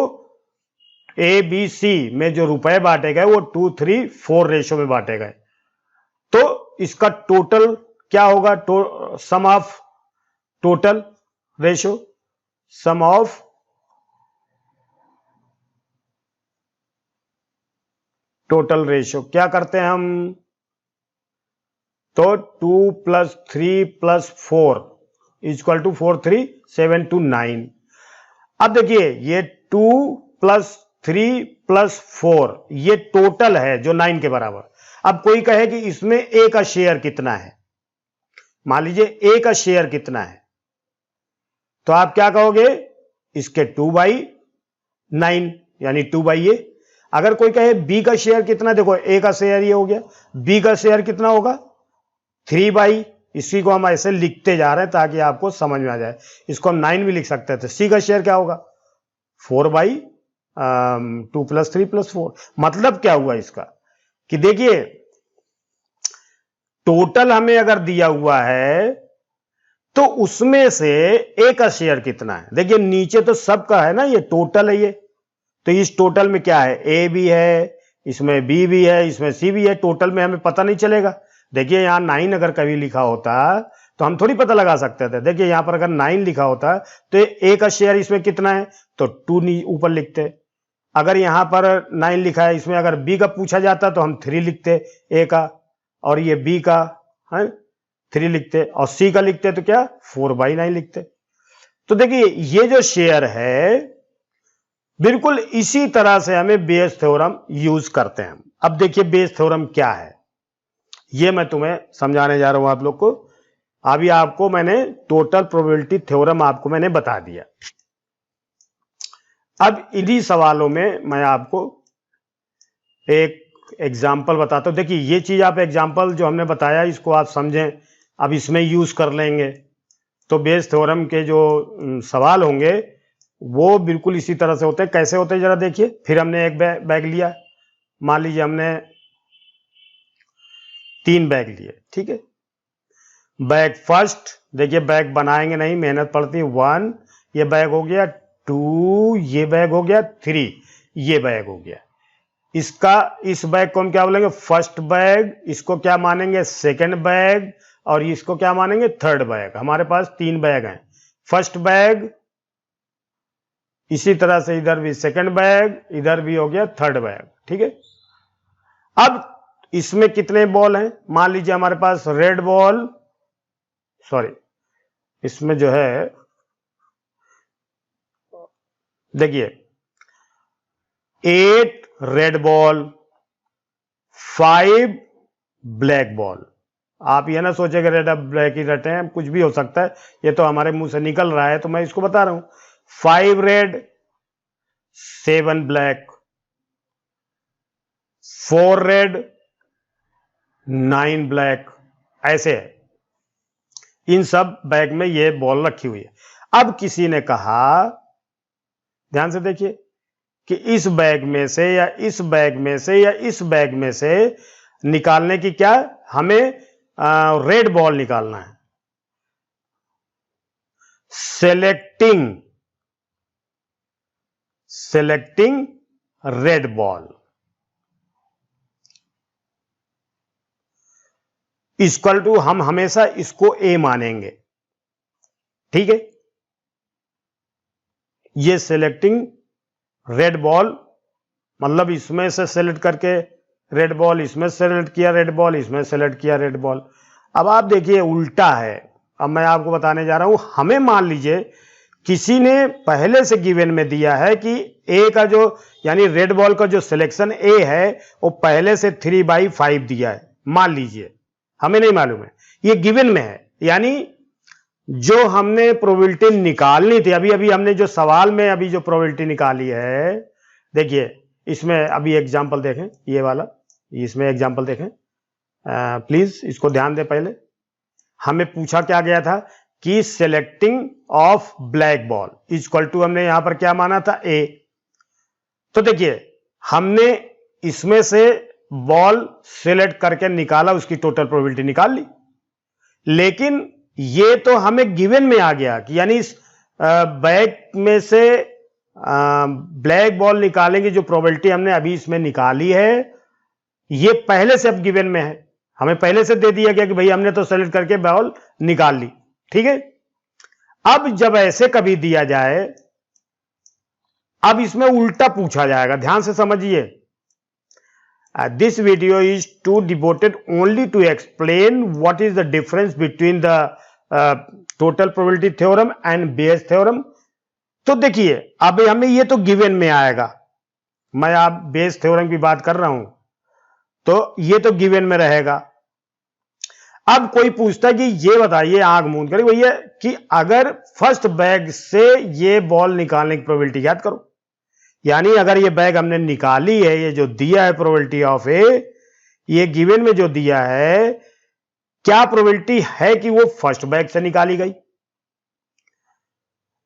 ABC में जो रुपए बांटे गए वो 2 3 4 रेशो में बांटे गए, तो इसका टोटल क्या होगा, sum of total ratio, sum of total ratio क्या करते हैं हम, तो 2 + 3 + 4 = 4 3 7 2 9। अब देखिए ये 2 + 3 + 4 ये टोटल है जो 9 के बराबर। अब कोई कहे कि इसमें ए का शेयर कितना है, मान लीजिए ए का शेयर कितना है, तो आप क्या कहोगे, इसके 2/9 यानी 2/a। अगर कोई कहे बी का शेयर कितना, देखो ए का शेयर ये हो गया, बी का शेयर कितना होगा 3/, इसी को हम ऐसे लिखते जा रहे हैं ताकि आपको समझ में आ जाए। इसको हम 9 भी लिख सकते थे। सी का शेयर क्या होगा 4/2 + 3 + 4। मतलब क्या हुआ इसका कि देखिए टोटल हमें अगर दिया हुआ है तो उसमें से ए का शेयर कितना है। देखिए नीचे तो सबका है ना, ये टोटल है ये, तो इस टोटल में क्या है, ए भी है, इसमें बी भी है, इसमें सी भी है। टोटल में हमें पता नहीं चलेगा। देखिए यहां 9 अगर कभी लिखा होता तो हम थोड़ी पता लगा सकते थे। देखिए यहां पर अगर 9 लिखा होता तो ए का शेयर इसमें कितना है, तो 2 ऊपर लिखते। अगर यहां पर 9 लिखा है, इसमें अगर बी का पूछा जाता तो हम 3 लिखते ए का, और ये बी का है 3 लिखते, और सी का लिखते तो क्या 4/9 लिखते। तो देखिए ये जो शेयर है बिल्कुल इसी तरह से हमें बेयस थ्योरम यूज करते हैं। अब देखिए बेयस थ्योरम क्या है, ये मैं तुम्हें समझाने जा रहा हूं आप लोग को। अभी आपको मैंने टोटल प्रोबेबिलिटी थ्योरम आपको मैंने बता दिया। अब इन्हीं सवालों में मैं आपको एक एग्जाम्पल बताता हूं। देखिए ये चीज आप एग्जाम्पल जो हमने बताया इसको आप समझें, अब इसमें यूज कर लेंगे तो बेयस थ्योरम के जो सवाल होंगे वो बिल्कुल इसी तरह से होते हैं। कैसे होते हैं जरा देखिए। फिर हमने एक बैग लिया, मान लीजिए हमने 3 बैग लिए, ठीक है। बैग फर्स्ट, देखिए बैग बनाएंगे नहीं, मेहनत पड़ती है। 1 ये बैग हो गया, 2 ये बैग हो गया, 3 ये बैग हो गया। इसका इस बैग को हम क्या बोलेंगे, फर्स्ट बैग, इसको क्या मानेंगे सेकंड बैग, और इसको क्या मानेंगे थर्ड बैग। हमारे पास 3 बैग हैं, फर्स्ट बैग, इसी तरह से इधर भी सेकंड बैग, इधर भी हो गया थर्ड बैग, ठीक है। अब इसमें कितने बॉल हैं, मान लीजिए हमारे पास रेड बॉल, सॉरी इसमें जो है देखिए 8 रेड बॉल, 5 ब्लैक बॉल। आप ये ना सोचे कि रेड अब ब्लैक ही रटे हैं, कुछ भी हो सकता है, ये तो हमारे मुंह से निकल रहा है तो मैं इसको बता रहा हूं। 5 रेड, 7 ब्लैक, 4 रेड, 9 ब्लैक, ऐसे है। इन सब बैग में ये बॉल रखी हुई है। अब किसी ने कहा, ध्यान से देखिए, कि इस बैग में से या इस बैग में से या इस बैग में से निकालने की क्या, हमें रेड बॉल निकालना है। Selecting red ball equal to, हम हमेशा इसको ए मानेंगे, ठीक है। ये सेलेक्टिंग रेड बॉल मतलब इसमें से सेलेक्ट करके रेड बॉल, इसमें सेलेक्ट किया रेड बॉल, इसमें सेलेक्ट किया रेड बॉल। अब आप देखिए उल्टा है। अब मैं आपको बताने जा रहा हूं, हमें मान लीजिए किसी ने पहले से गिवन में दिया है कि ए का जो यानी रेड बॉल का जो सिलेक्शन ए है वो पहले से 3/5 दिया है, मान लीजिए, हमें नहीं मालूम है, ये गिवन में है। यानी जो हमने प्रोबेबिलिटी निकालनी थी, अभी अभी हमने जो सवाल में अभी जो प्रोबेबिलिटी निकाली है, देखिए इसमें अभी एग्जांपल देखें, ये वाला, इसमें एग्जांपल देखें प्लीज, इसको ध्यान दें। पहले हमें पूछा क्या गया था कि selecting of black ball equal to, हमने यहां पर क्या माना था ए। तो देखिए हमने इसमें से बॉल सेलेक्ट करके निकाला, उसकी टोटल प्रोबेबिलिटी निकाल ली, लेकिन ये तो हमें गिवन में आ गया कि यानी इस बैग में से ब्लैक बॉल निकालने की जो प्रोबेबिलिटी हमने अभी इसमें निकाली है, ये पहले से अब गिवन में है, हमें पहले से दे दिया गया कि भाई हमने तो सेलेक्ट करके बॉल निकाल ली, ठीक है। अब जब ऐसे कभी दिया जाए, अब इसमें उल्टा पूछा जाएगा, ध्यान से समझिए। This video is too devoted only to explain what is the difference between the total probability theorem and Bayes theorem. तो देखिए अब हमें ये तो गिवन में आएगा, मैं आप बेस थ्योरम की बात कर रहा हूं तो ये तो गिवन में रहेगा। अब कोई पूछता है कि ये बताइए आंख मूंद कर भैया कि अगर फर्स्ट बैग से ये बॉल निकालने की प्रोबेबिलिटी ज्ञात करो, यानी अगर ये बैग हमने निकाली है, ये जो दिया है प्रोबेबिलिटी ऑफ ए, ये गिवन में जो दिया है, क्या प्रोबेबिलिटी है कि वो फर्स्ट बैग से निकाली गई,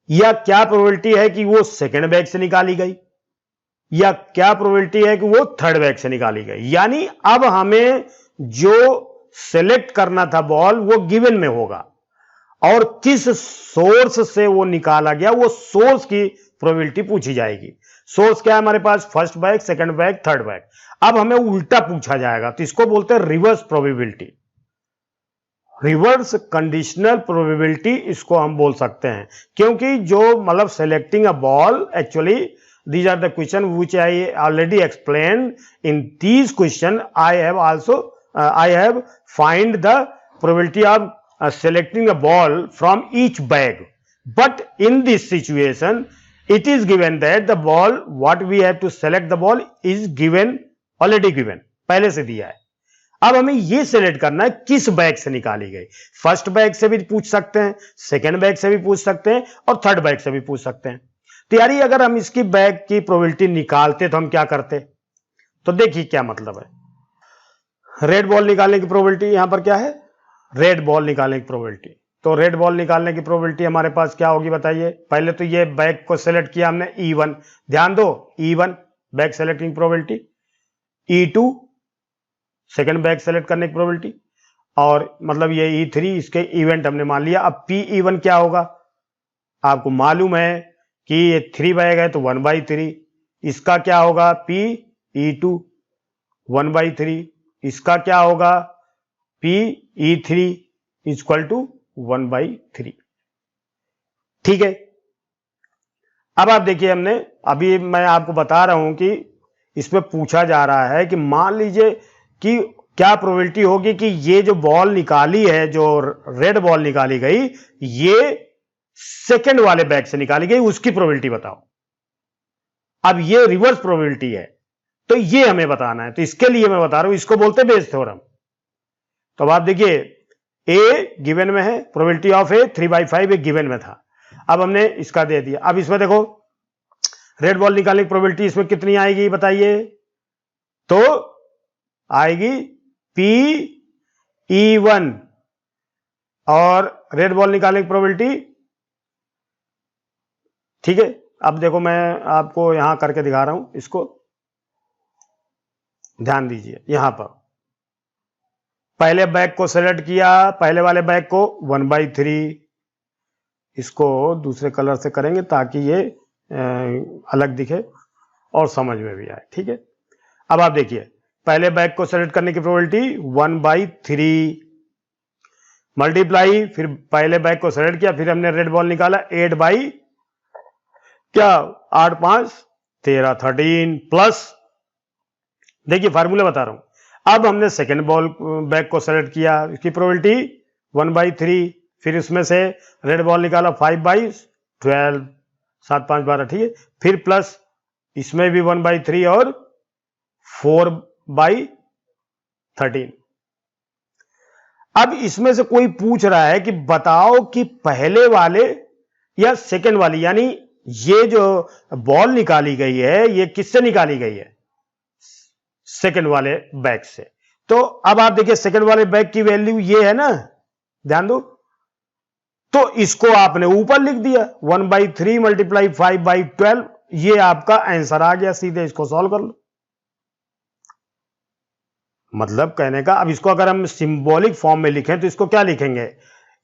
या क्या प्रोबेबिलिटी है कि वो सेकंड बैग से निकाली गई, या क्या प्रोबेबिलिटी है कि वो थर्ड बैग से निकाली गई। यानी अब हमें जो सेलेक्ट करना था बॉल वो गिवन में होगा, और किस सोर्स से वो निकाला गया वो सोर्स की प्रोबेबिलिटी पूछी जाएगी। सोर्स क्या है हमारे पास, first bag, second bag, third bag. अब हमें उल्टा पूछा जाएगा तो इसको बोलते हैं reverse probability, reverse conditional probability इसको हम बोल सकते हैं, क्योंकि जो मतलब selecting a ball, actually these are the question which I already explained. In these question I have find the probability of selecting a ball from each bag, but in this situation it is given that the ball what we have to select the ball is given, already given, पहले से दिया है। अब हमें यह select करना है किस बैग से निकाली गई। फर्स्ट बैग से भी पूछ सकते हैं, सेकेंड बैग से भी पूछ सकते हैं, और थर्ड बैग से भी पूछ सकते हैं। तो यार अगर हम इसकी बैग की प्रोबेबिलिटी निकालते तो हम क्या करते, तो देखिए क्या मतलब है। रेड बॉल निकालने की प्रोबेबिलिटी यहां पर क्या है, रेड बॉल निकालने की प्रोबेबिलिटी। तो रेड बॉल निकालने की प्रोबेबिलिटी हमारे पास क्या होगी बताइए। पहले तो ये बैग को सेलेक्ट किया हमने E1, ध्यान दो E1 bag selecting probability, E2 second bag select करने की प्रोबेबिलिटी, और मतलब ये E3 इसके इवेंट हमने मान लिया। अब P-E1 क्या होगा, आपको मालूम है कि ये 3 बैग है तो 1/3, इसका क्या होगा P-E2 1/3, इसका क्या होगा P-E3 इक्वल टू 1/3। ठीक है, अब आप देखिए हमने अभी मैं आपको बता रहा हूं कि इसमें पूछा जा रहा है कि मान लीजिए कि क्या प्रोबेबिलिटी होगी कि ये जो बॉल निकाली है, जो रेड बॉल निकाली गई, ये सेकंड वाले बैग से निकाली गई, उसकी प्रोबेबिलिटी बताओ। अब ये रिवर्स प्रोबेबिलिटी है तो ये हमें बताना है, तो इसके लिए मैं बता रहा हूं, इसको बोलते हैं बेस थ्योरम। तो अब आप देखिए ए गिवन में है, प्रोबेबिलिटी ऑफ ए 3/5 एक गिवन में था, अब हमने इसका दे दिया। अब इसमें देखो रेड बॉल निकालने की प्रोबेबिलिटी इसमें कितनी आएगी बताइए, तो आएगी P-E1, और रेड बॉल निकालने की प्रोबेबिलिटी, ठीक है। अब देखो मैं आपको यहां करके दिखा रहा हूं, इसको ध्यान दीजिए। यहां पर पहले बैग को सेलेक्ट किया, पहले वाले बैग को 1/3, इसको दूसरे कलर से करेंगे ताकि ये अलग दिखे और समझ में भी आए, ठीक है। अब आप देखिए पहले बैग को सेलेक्ट करने की प्रोबेबिलिटी 1/3 मल्टीप्लाई, फिर पहले बैग को सेलेक्ट किया, फिर हमने रेड बॉल निकाला 8 क्या 8 5 13 13 प्लस, देखिए फार्मूला बता रहा हूं। अब हमने सेकंड बॉल बैग को सेलेक्ट किया, इसकी प्रोबेबिलिटी 1/3, फिर उसमें से रेड बॉल निकाला 5/12 7 5 12, ठीक है, फिर प्लस इसमें भी 1/3 और 4/13। अब इसमें से कोई पूछ रहा है कि बताओ कि पहले वाले या सेकंड वाली, यानी ये जो बॉल निकाली गई है ये किससे निकाली गई है, सेकंड वाले बैग से। तो अब आप देखिए सेकंड वाले बैग की वैल्यू ये है ना, ध्यान दो, तो इसको आपने ऊपर लिख दिया 1/3 मल्टीप्लाई 5/12, ये आपका आंसर आ गया, सीधे इसको सॉल्व कर लो। मतलब कहने का, अब इसको अगर हम सिंबॉलिक फॉर्म में लिखें तो इसको क्या लिखेंगे,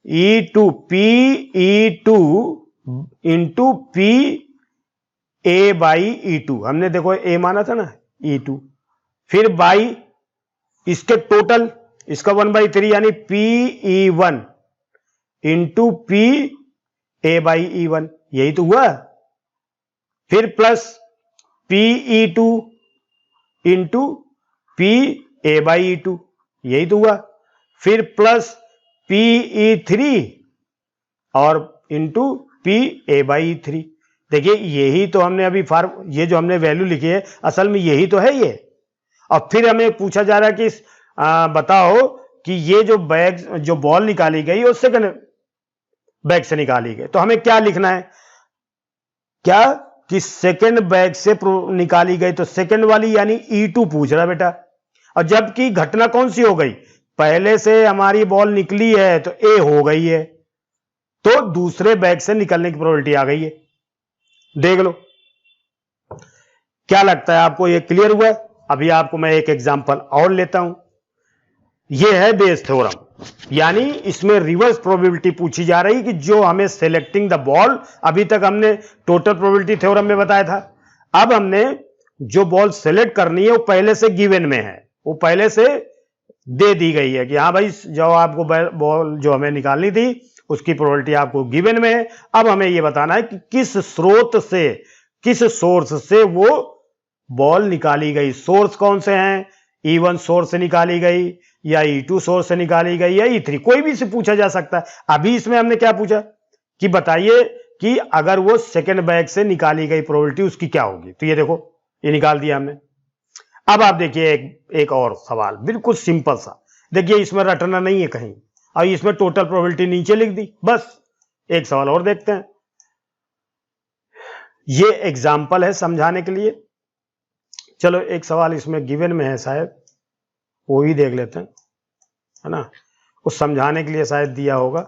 E2 P-E2 इंटू P-A/E2, हमने देखो A माना था ना E2, फिर बाई इसके टोटल, इसका 1/3 यानी P-E1 इंटू P-A/E1, यही तो हुआ। फिर प्लस P-E2 इंटू PA/E2, यही तो हुआ। फिर प्लस PE3 और इंटू PA/E3। देखिए यही तो हमने अभी ये जो हमने वैल्यू लिखी है असल में यही तो है ये। और फिर हमें पूछा जा रहा है कि बताओ कि ये जो बॉल निकाली गई वो सेकंड बैग से निकाली गई, तो हमें क्या लिखना है, क्या कि सेकंड बैग से निकाली गई, तो सेकंड वाली यानी E2 पूछ रहा बेटा। और जबकि घटना कौन सी हो गई, पहले से हमारी बॉल निकली है तो A हो गई है, तो दूसरे बैग से निकलने की प्रोबेबिलिटी आ गई है। देख लो, क्या लगता है आपको, ये क्लियर हुआ? अभी आपको मैं एक एग्जांपल और लेता हूं। यह है बेस थ्योरम, यानी इसमें रिवर्स प्रोबेबिलिटी पूछी जा रही कि जो हमें सेलेक्टिंग द बॉल, अभी तक हमने टोटल प्रोबेबिलिटी थ्योरम में बताया था, अब हमने जो बॉल सेलेक्ट करनी है वो पहले से गिवन में है, वो पहले से दे दी गई है कि हाँ भाई जो आपको बॉल जो हमें निकालनी थी उसकी प्रोबेबिलिटी आपको गिवन में है। अब हमें यह बताना है कि किस स्रोत से, किस सोर्स से वो बॉल निकाली गई। सोर्स कौन से हैं, E1 सोर्स से निकाली गई या E2 सोर्स से निकाली गई या E3, कोई भी से पूछा जा सकता है। अभी इसमें हमने क्या पूछा कि बताइए कि अगर वो सेकंड बैग से निकाली गई प्रोबेबिलिटी उसकी क्या होगी, तो ये देखो ये निकाल दिया हमने। अब आप देखिए एक और सवाल बिल्कुल सिंपल सा, देखिए इसमें रटना नहीं है कहीं, और इसमें टोटल प्रोबेबिलिटी नीचे लिख दी, बस एक सवाल और देखते हैं। ये एग्जाम्पल है समझाने के लिए। चलो एक सवाल इसमें गिवन में है शायद, वो ही देख लेते हैं, है ना, उस समझाने के लिए शायद दिया होगा।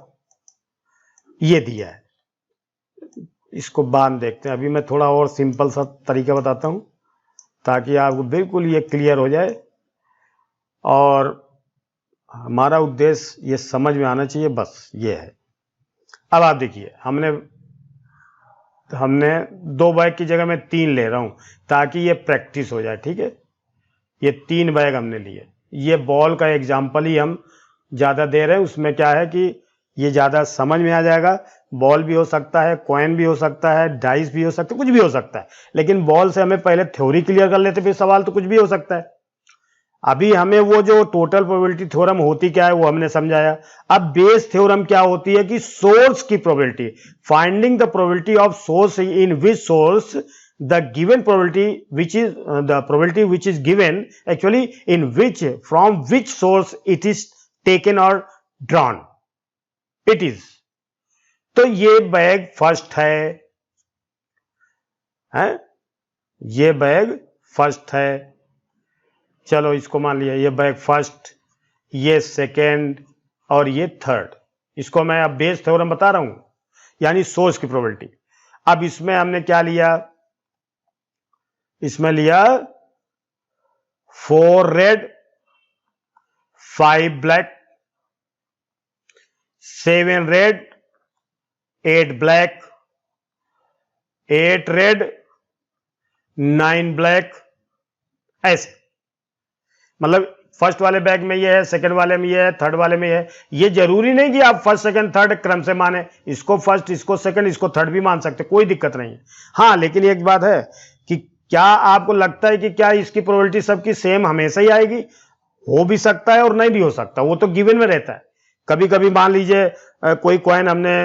ये दिया है, इसको बाद देखते हैं। अभी मैं थोड़ा और सिंपल सा तरीका बताता हूं ताकि आपको बिल्कुल ये क्लियर हो जाए, और हमारा उद्देश्य ये समझ में आना चाहिए, बस ये है। अब आप देखिए हमने 2 बैग की जगह मैं 3 ले रहा हूं ताकि ये प्रैक्टिस हो जाए, ठीक है। ये 3 बैग हमने लिए, ये बॉल का एग्जाम्पल ही हम ज्यादा दे रहे हैं, उसमें क्या है कि ये ज्यादा समझ में आ जाएगा। बॉल भी हो सकता है, कॉइन भी हो सकता है, डाइस भी हो सकता है, कुछ भी हो सकता है, लेकिन बॉल से हमें पहले थ्योरी क्लियर कर लेते, फिर सवाल तो कुछ भी हो सकता है। अभी हमें वो जो टोटल प्रोबेबिलिटी थ्योरम होती क्या है वो हमने समझाया। अब बेस थ्योरम क्या होती है कि सोर्स की probability, finding the probability of source in which source the given probability which is the probability which is given actually in which, from which source it is taken or drawn it is। तो ये bag first है, ये bag first है, चलो इसको मान लिया ये बैग फर्स्ट, ये सेकेंड और ये थर्ड। इसको मैं अब बेस थ्योरम बता रहा हूं, यानी सोर्स की प्रोबेबिलिटी। अब इसमें हमने क्या लिया, इसमें लिया 4 red 5 black, 7 red 8 black, 8 red 9 black, ऐसे। मतलब फर्स्ट वाले बैग में ये है, सेकंड वाले में ये है, थर्ड वाले में ये है। ये जरूरी नहीं कि आप फर्स्ट सेकंड थर्ड क्रम से माने, इसको फर्स्ट इसको सेकंड इसको थर्ड भी मान सकते, कोई दिक्कत नहीं है। हाँ लेकिन एक बात है कि क्या आपको लगता है कि क्या इसकी प्रोबेबिलिटी सबकी सेम हमेशा ही आएगी? हो भी सकता है और नहीं भी हो सकता, वो तो गिवन में रहता है। कभी कभी मान लीजिए कोई कॉइन हमने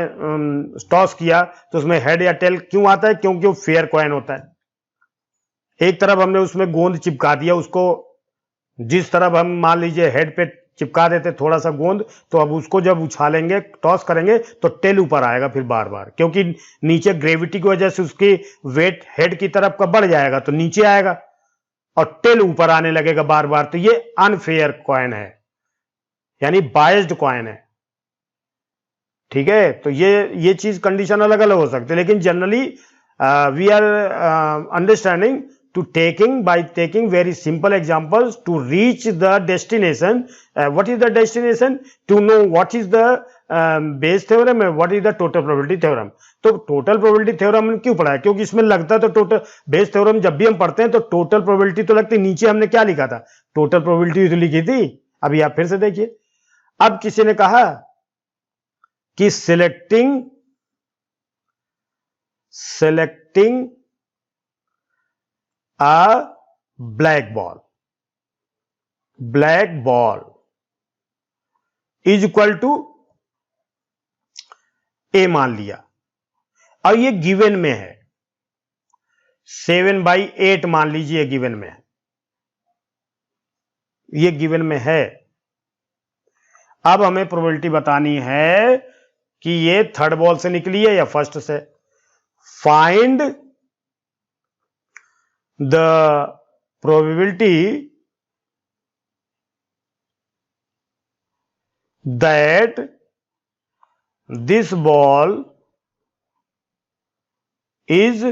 टॉस किया तो उसमें हेड या टेल क्यों आता है, क्योंकि वो फेयर कॉइन होता है। एक तरफ हमने उसमें गोंद चिपका दिया, उसको जिस तरफ हम मान लीजिए हेड पे चिपका देते थोड़ा सा गोंद, तो अब उसको जब उछालेंगे टॉस करेंगे तो टेल ऊपर आएगा फिर बार बार, क्योंकि नीचे ग्रेविटी की वजह से उसकी वेट हेड की तरफ का बढ़ जाएगा तो नीचे आएगा और टेल ऊपर आने लगेगा बार बार। तो ये अनफेयर कॉइन है, यानी बायस्ड कॉइन है, ठीक है। तो ये चीज कंडीशन अलग अलग हो सकती है, लेकिन generally we are understanding to by taking very simple examples to reach the destination। What is the destination? To know what is the base theorem and what is the total probability theorem। तो total probability theorem क्यों पढ़ा है, क्योंकि इसमें लगता है तो total Bayes theorem जब भी हम पढ़ते हैं तो टोटल प्रोबेबिलिटी तो लगती है। नीचे हमने क्या लिखा था, टोटल प्रोबेबिलिटी तो लिखी थी। अभी आप फिर से देखिए, अब किसी ने कहा कि selecting a black ball, black ball is equal to A मान लिया, और ये गिवन में है 7/8 मान लीजिए गिवन में है, ये गिवन में है। अब हमें प्रोबेबिलिटी बतानी है कि ये थर्ड बॉल से निकली है या फर्स्ट से। Find the probability that this ball is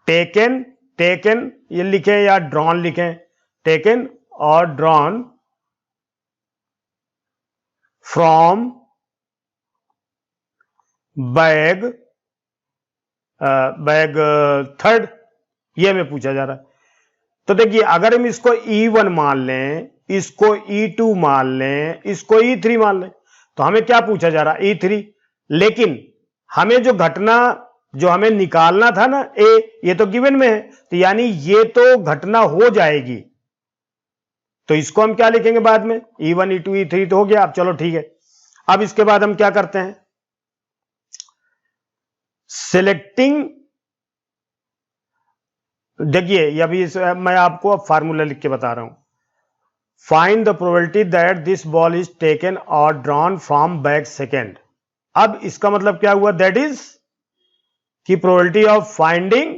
taken, taken ये लिखें या ड्रॉन लिखें, टेकन और drawn from bag, bag third, ये हमें पूछा जा रहा है। तो देखिए अगर हम इसको E1 मान लें, इसको E2 मान लें, इसको E3 मान लें, तो हमें क्या पूछा जा रहा है? E3। लेकिन हमें जो घटना जो हमें निकालना था ना ए, ये तो गिवन में है, तो यानी ये तो घटना हो जाएगी, तो इसको हम क्या लिखेंगे बाद में? E1 E2 E3 तो हो गया। अब चलो ठीक है, अब इसके बाद हम क्या करते हैं? सिलेक्टिंग, देखिए अभी मैं आपको अब फार्मूला लिख के बता रहा हूं। Find the probability that this ball is taken और ड्रॉन फ्रॉम बैग सेकेंड। अब इसका मतलब क्या हुआ? दैट इज की प्रोबेबिलिटी ऑफ फाइंडिंग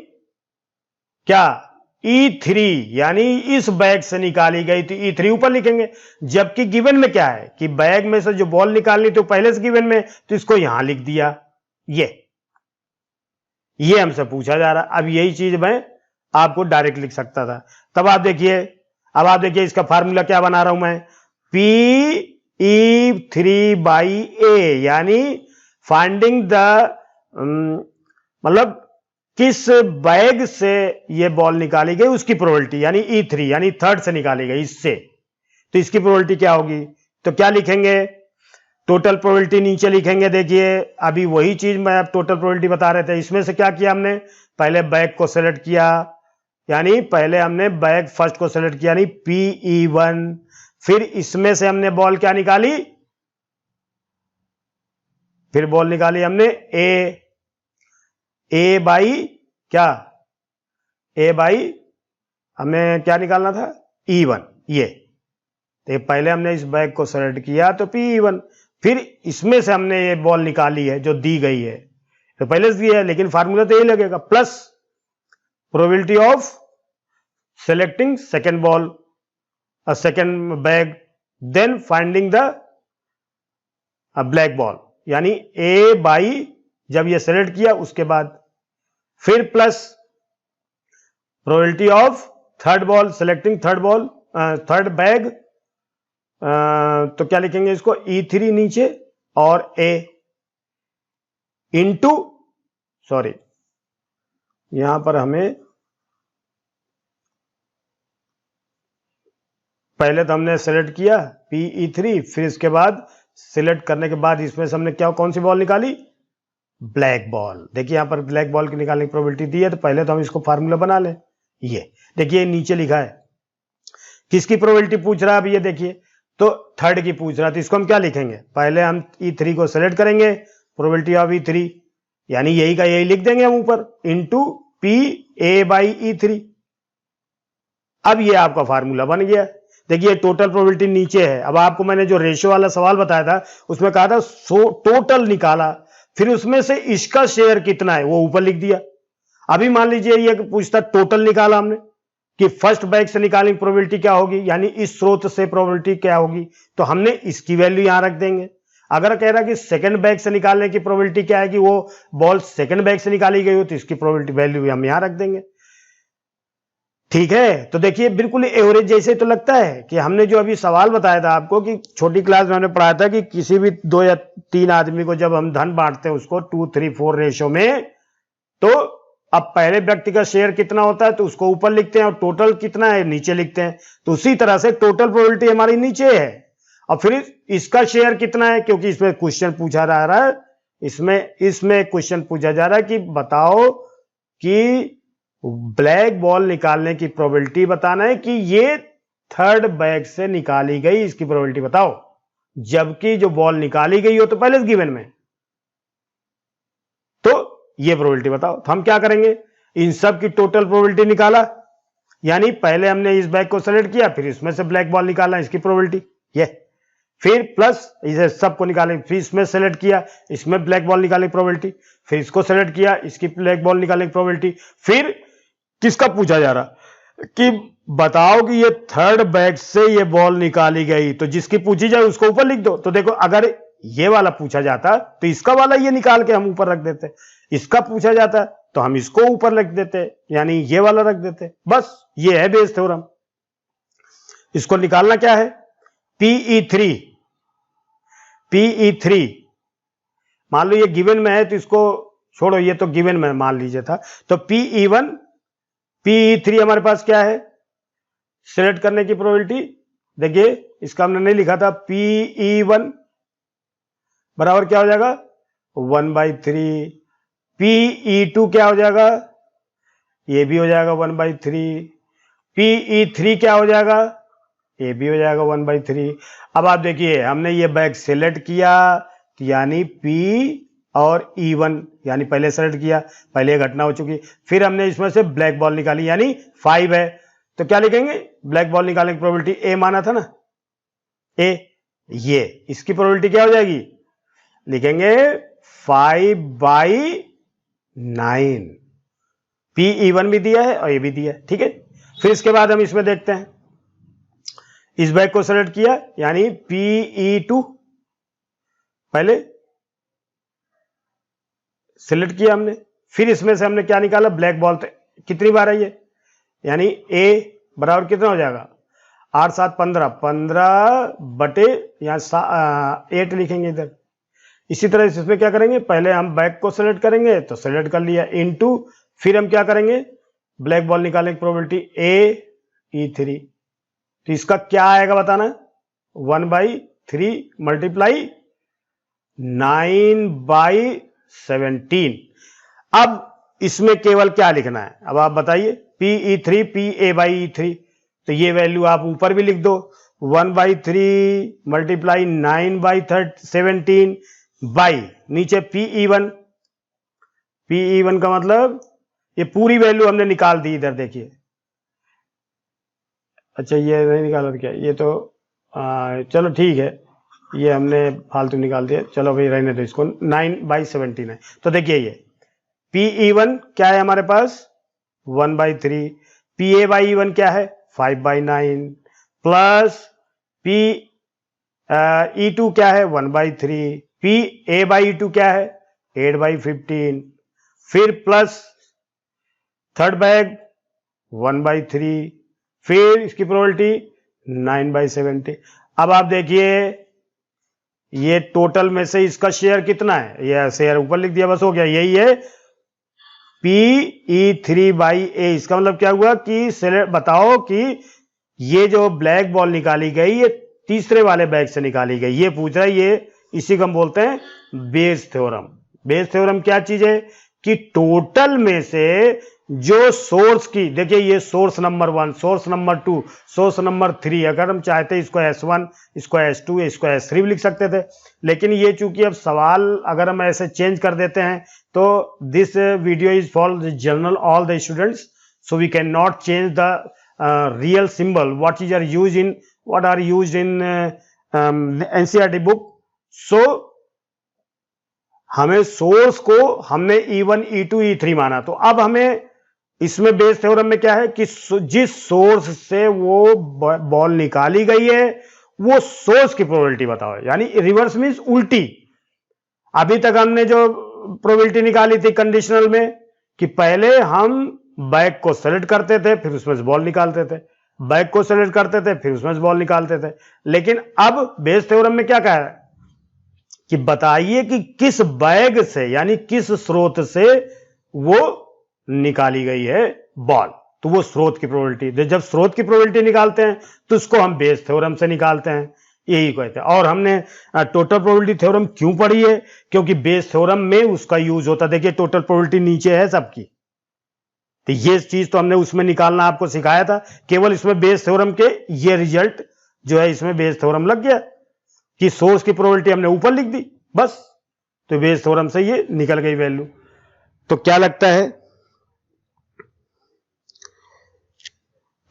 क्या? E3, यानी इस बैग से निकाली गई थी, E3 ऊपर लिखेंगे। जबकि गिवन में क्या है कि बैग में से जो बॉल निकालनी तो पहले से गिवन में, तो इसको यहां लिख दिया। ये हमसे पूछा जा रहा। अब यही चीज मैं आपको डायरेक्ट लिख सकता था। तब आप देखिए, अब आप देखिए इसका फार्मूला क्या बना रहा हूं मैं? PE3/A, यानी फाइंडिंग द, मतलब किस बैग से ये बॉल निकाली गई उसकी प्रोबेबिलिटी, यानी E3, यानी थर्ड से निकाली गई इससे, तो इसकी प्रोबेबिलिटी क्या होगी? तो क्या लिखेंगे? टोटल प्रोबेबिलिटी नीचे लिखेंगे। देखिए अभी वही चीज मैं अब टोटल प्रोबेबिलिटी बता रहे थे। इसमें से क्या किया हमने? पहले बैग को सेलेक्ट किया, यानी पहले हमने बैग फर्स्ट को सेलेक्ट किया, यानी PE1। फिर इसमें से हमने बॉल क्या निकाली? फिर बॉल निकाली हमने ए बाई क्या? ए बाई हमें क्या निकालना था? E1। ये तो पहले हमने इस बैग को सेलेक्ट किया तो PE1, फिर इसमें से हमने ये बॉल निकाली है जो दी गई है, तो पहले से दी है, लेकिन फार्मूला तो यही लगेगा, plus probability of selecting second ball, second bag, then finding the black ball, यानी ए बाई जब ये सेलेक्ट किया उसके बाद, फिर plus probability of third ball, selecting third ball, third bag, तो क्या लिखेंगे इसको? E3 नीचे और A इंटू, सॉरी यहां पर हमें पहले तो हमने सेलेक्ट किया PE3, फिर इसके बाद सिलेक्ट करने के बाद इसमें से हमने क्या, कौन सी बॉल निकाली? Black ball. देखिए यहां पर ब्लैक बॉल की निकालने की प्रोबेबिलिटी दी है, तो पहले तो हम इसको फार्मूला बना लें। ये देखिए नीचे लिखा है, किसकी प्रोबेबिलिटी पूछ रहा है? अब ये देखिए, तो थर्ड की पूछ रहा है, तो इसको हम क्या लिखेंगे? पहले हम E3 को सेलेक्ट करेंगे, प्रोबेबिलिटी ऑफ E3, यानी यही का यही लिख देंगे हम ऊपर, इंटू PA/E3। अब ये आपका फार्मूला बन गया। देखिए टोटल प्रोबेबिलिटी नीचे है। अब आपको मैंने जो रेशियो वाला सवाल बताया था उसमें कहा था टोटल निकाला, फिर उसमें से इसका शेयर कितना है वो ऊपर लिख दिया। अभी मान लीजिए ये पूछता टोटल निकाला हमने कि फर्स्ट बैग से निकालने की प्रोबेबिलिटी क्या होगी, यानी इस स्रोत से प्रोबेबिलिटी क्या होगी, तो हमने इसकी वैल्यू यहां रख देंगे। अगर कह रहा कि सेकंड बैग से निकालने की प्रोबेबिलिटी क्या है कि वो बॉल सेकंड बैग से निकाली गई हो, तो इसकी प्रोबेबिलिटी वैल्यू हम यहां रख देंगे। ठीक है, तो देखिए बिल्कुल एवरेज जैसे तो लगता है कि हमने जो अभी सवाल बताया था आपको कि छोटी क्लास में हमने पढ़ाया था कि किसी भी 2 या 3 आदमी को जब हम धन बांटते हैं उसको 2, 3, 4 रेशो में, तो अब पहले व्यक्ति का शेयर कितना होता है तो उसको ऊपर लिखते हैं और टोटल कितना है नीचे लिखते हैं। तो उसी तरह से टोटल प्रोबेबिलिटी हमारी नीचे है और फिर इसका शेयर कितना है, क्योंकि इसमें क्वेश्चन पूछा जा रहा है, इसमें क्वेश्चन पूछा जा रहा है कि बताओ कि ब्लैक बॉल निकालने की प्रोबेबिलिटी बताना है कि ये थर्ड बैग से निकाली गई, इसकी प्रोबेबिलिटी बताओ। जबकि जो बॉल निकाली गई हो तो पहले से गिवन में, तो ये प्रोबेबिलिटी बताओ। तो हम क्या करेंगे, इन सब की टोटल प्रोबेबिलिटी निकाला, यानी पहले हमने इस बैग को सेलेक्ट किया, फिर इसमें से ब्लैक बॉल निकाला, इसकी प्रोबेबिलिटी ये, फिर प्लस इसे सबको निकाले, फिर इसमें सेलेक्ट किया, इसमें ब्लैक बॉल निकालने की प्रोबेबिलिटी, फिर इसको सेलेक्ट किया, इसकी ब्लैक बॉल निकालने की प्रोबेबिलिटी। फिर किसका पूछा जा रहा कि बताओ कि ये थर्ड बैग से ये बॉल निकाली गई, तो जिसकी पूछी जाए उसको ऊपर लिख दो। तो देखो, अगर ये वाला पूछा जाता तो इसका वाला ये निकाल के हम ऊपर रख देते, इसका पूछा जाता तो हम इसको ऊपर रख देते, यानी ये वाला रख देते। बस ये है बेस थ्योरम। इसको निकालना क्या है, PE3, PE3 मान लो ये गिवन में है, तो इसको छोड़ो, ये तो गिवन में मान लीजिए था। तो PE1 PE3 हमारे पास क्या है, सिलेक्ट करने की प्रोबेबिलिटी देखिए, इसका हमने नहीं लिखा था, PE1 बराबर क्या हो जाएगा 1/3, PE2 क्या हो जाएगा, ये भी हो जाएगा 1/3, PE3 क्या हो जाएगा, ये भी हो जाएगा 1/3। अब आप देखिए, हमने ये बैग सिलेक्ट किया, यानी P और E1, यानी पहले सेलेक्ट किया, पहले घटना हो चुकी, फिर हमने इसमें से ब्लैक बॉल निकाली, यानी 5 है। तो क्या लिखेंगे, ब्लैक बॉल निकालने की प्रोबेबिलिटी A माना था ना, A, ये इसकी प्रोबेबिलिटी क्या हो जाएगी, लिखेंगे 5/9। PE1 भी दिया है और ये भी दिया है, ठीक है। फिर इसके बाद हम इसमें देखते हैं, इस बैग को सेलेक्ट किया, यानी PE2 पहले सिलेक्ट किया हमने, फिर इसमें से हमने क्या निकाला, ब्लैक बॉल। कितनी बार है ये, यानी A बराबर कितना हो जाएगा 8 7 15, 15 बटे यहाँ 8 लिखेंगे इधर। इसी तरह इसमें क्या करेंगे, पहले हम बैक को सेलेक्ट करेंगे, तो सेलेक्ट कर लिया, इनटू फिर हम क्या करेंगे, ब्लैक बॉल निकालने की प्रोबेबिलिटी AE3। तो इसका क्या आएगा बताना, 1/3 मल्टीप्लाई 9/17। अब इसमें केवल क्या लिखना है, अब आप बताइए, PE3 PA/E3, तो ये वैल्यू आप ऊपर भी लिख दो, 1/3 मल्टीप्लाई 9/17 बाई नीचे PE1। PE1 का मतलब ये पूरी वैल्यू हमने निकाल दी इधर देखिए। अच्छा ये नहीं निकाला क्या, ये तो चलो ठीक है, ये हमने फालतू निकाल दिया, चलो भाई रहने दो इसको, 9/17 है। तो देखिए ये PE1 क्या है हमारे पास 1/3, PA/E1 क्या है 5/9, प्लस PE2 क्या है 1/3, PA/E2 क्या है 8/15, फिर प्लस थर्ड बैग 1/3, फिर इसकी प्रोबेबिलिटी 9/17। अब आप देखिए ये टोटल में से इसका शेयर कितना है, ये शेयर ऊपर लिख दिया, बस हो गया, यही है PE3/A। इसका मतलब क्या हुआ कि बताओ कि ये जो ब्लैक बॉल निकाली गई ये तीसरे वाले बैग से निकाली गई, ये पूछ रहा है, ये इसी को हम बोलते हैं बेस थ्योरम। बेस थ्योरम क्या चीज है कि टोटल में से जो सोर्स की, देखिए ये source number 1, source number 2, source number 3, अगर हम चाहते इसको S1, इसको S2, इसको S3 भी लिख सकते थे, लेकिन ये चूंकि अब सवाल अगर हम ऐसे चेंज कर देते हैं तो this video is for the general all the students, so we can not change the real symbol what are used in NCERT book. So हमें सोर्स को हमने E1, E2, E3 माना, तो अब हमें इसमें बेस थ्योरम में क्या है कि जिस सोर्स से वो बॉल निकाली गई है वो सोर्स की प्रोबेबिलिटी बताओ, यानी रिवर्स मींस उल्टी। अभी तक हमने जो प्रोबेबिलिटी निकाली थी कंडीशनल में कि पहले हम बैग को सेलेक्ट करते थे फिर उसमें से बॉल निकालते थे, बैग को सेलेक्ट करते थे फिर उसमें से बॉल निकालते थे, लेकिन अब बेस थ्योरम में क्या कह रहा है कि बताइए कि किस बैग से यानी किस स्रोत से वो निकाली गई है बॉल, तो वो स्रोत की प्रोबेबिलिटी। जब स्रोत की प्रोबेबिलिटी निकालते हैं तो उसको हम बेस थ्योरम से निकालते हैं, यही कहते हैं। और हमने टोटल प्रोबेबिलिटी थ्योरम क्यों पढ़ी है, क्योंकि बेस थ्योरम में उसका यूज होता है। देखिए टोटल प्रोबेबिलिटी नीचे है सबकी, तो ये चीज तो हमने उसमें निकालना आपको सिखाया था, केवल इसमें बेस थ्योरम के ये रिजल्ट जो है इसमें बेस थ्योरम लग गया कि सोर्स की प्रोबेबिलिटी हमने ऊपर लिख दी बस, तो बेस थ्योरम से ये निकल गई वैल्यू। तो क्या लगता है,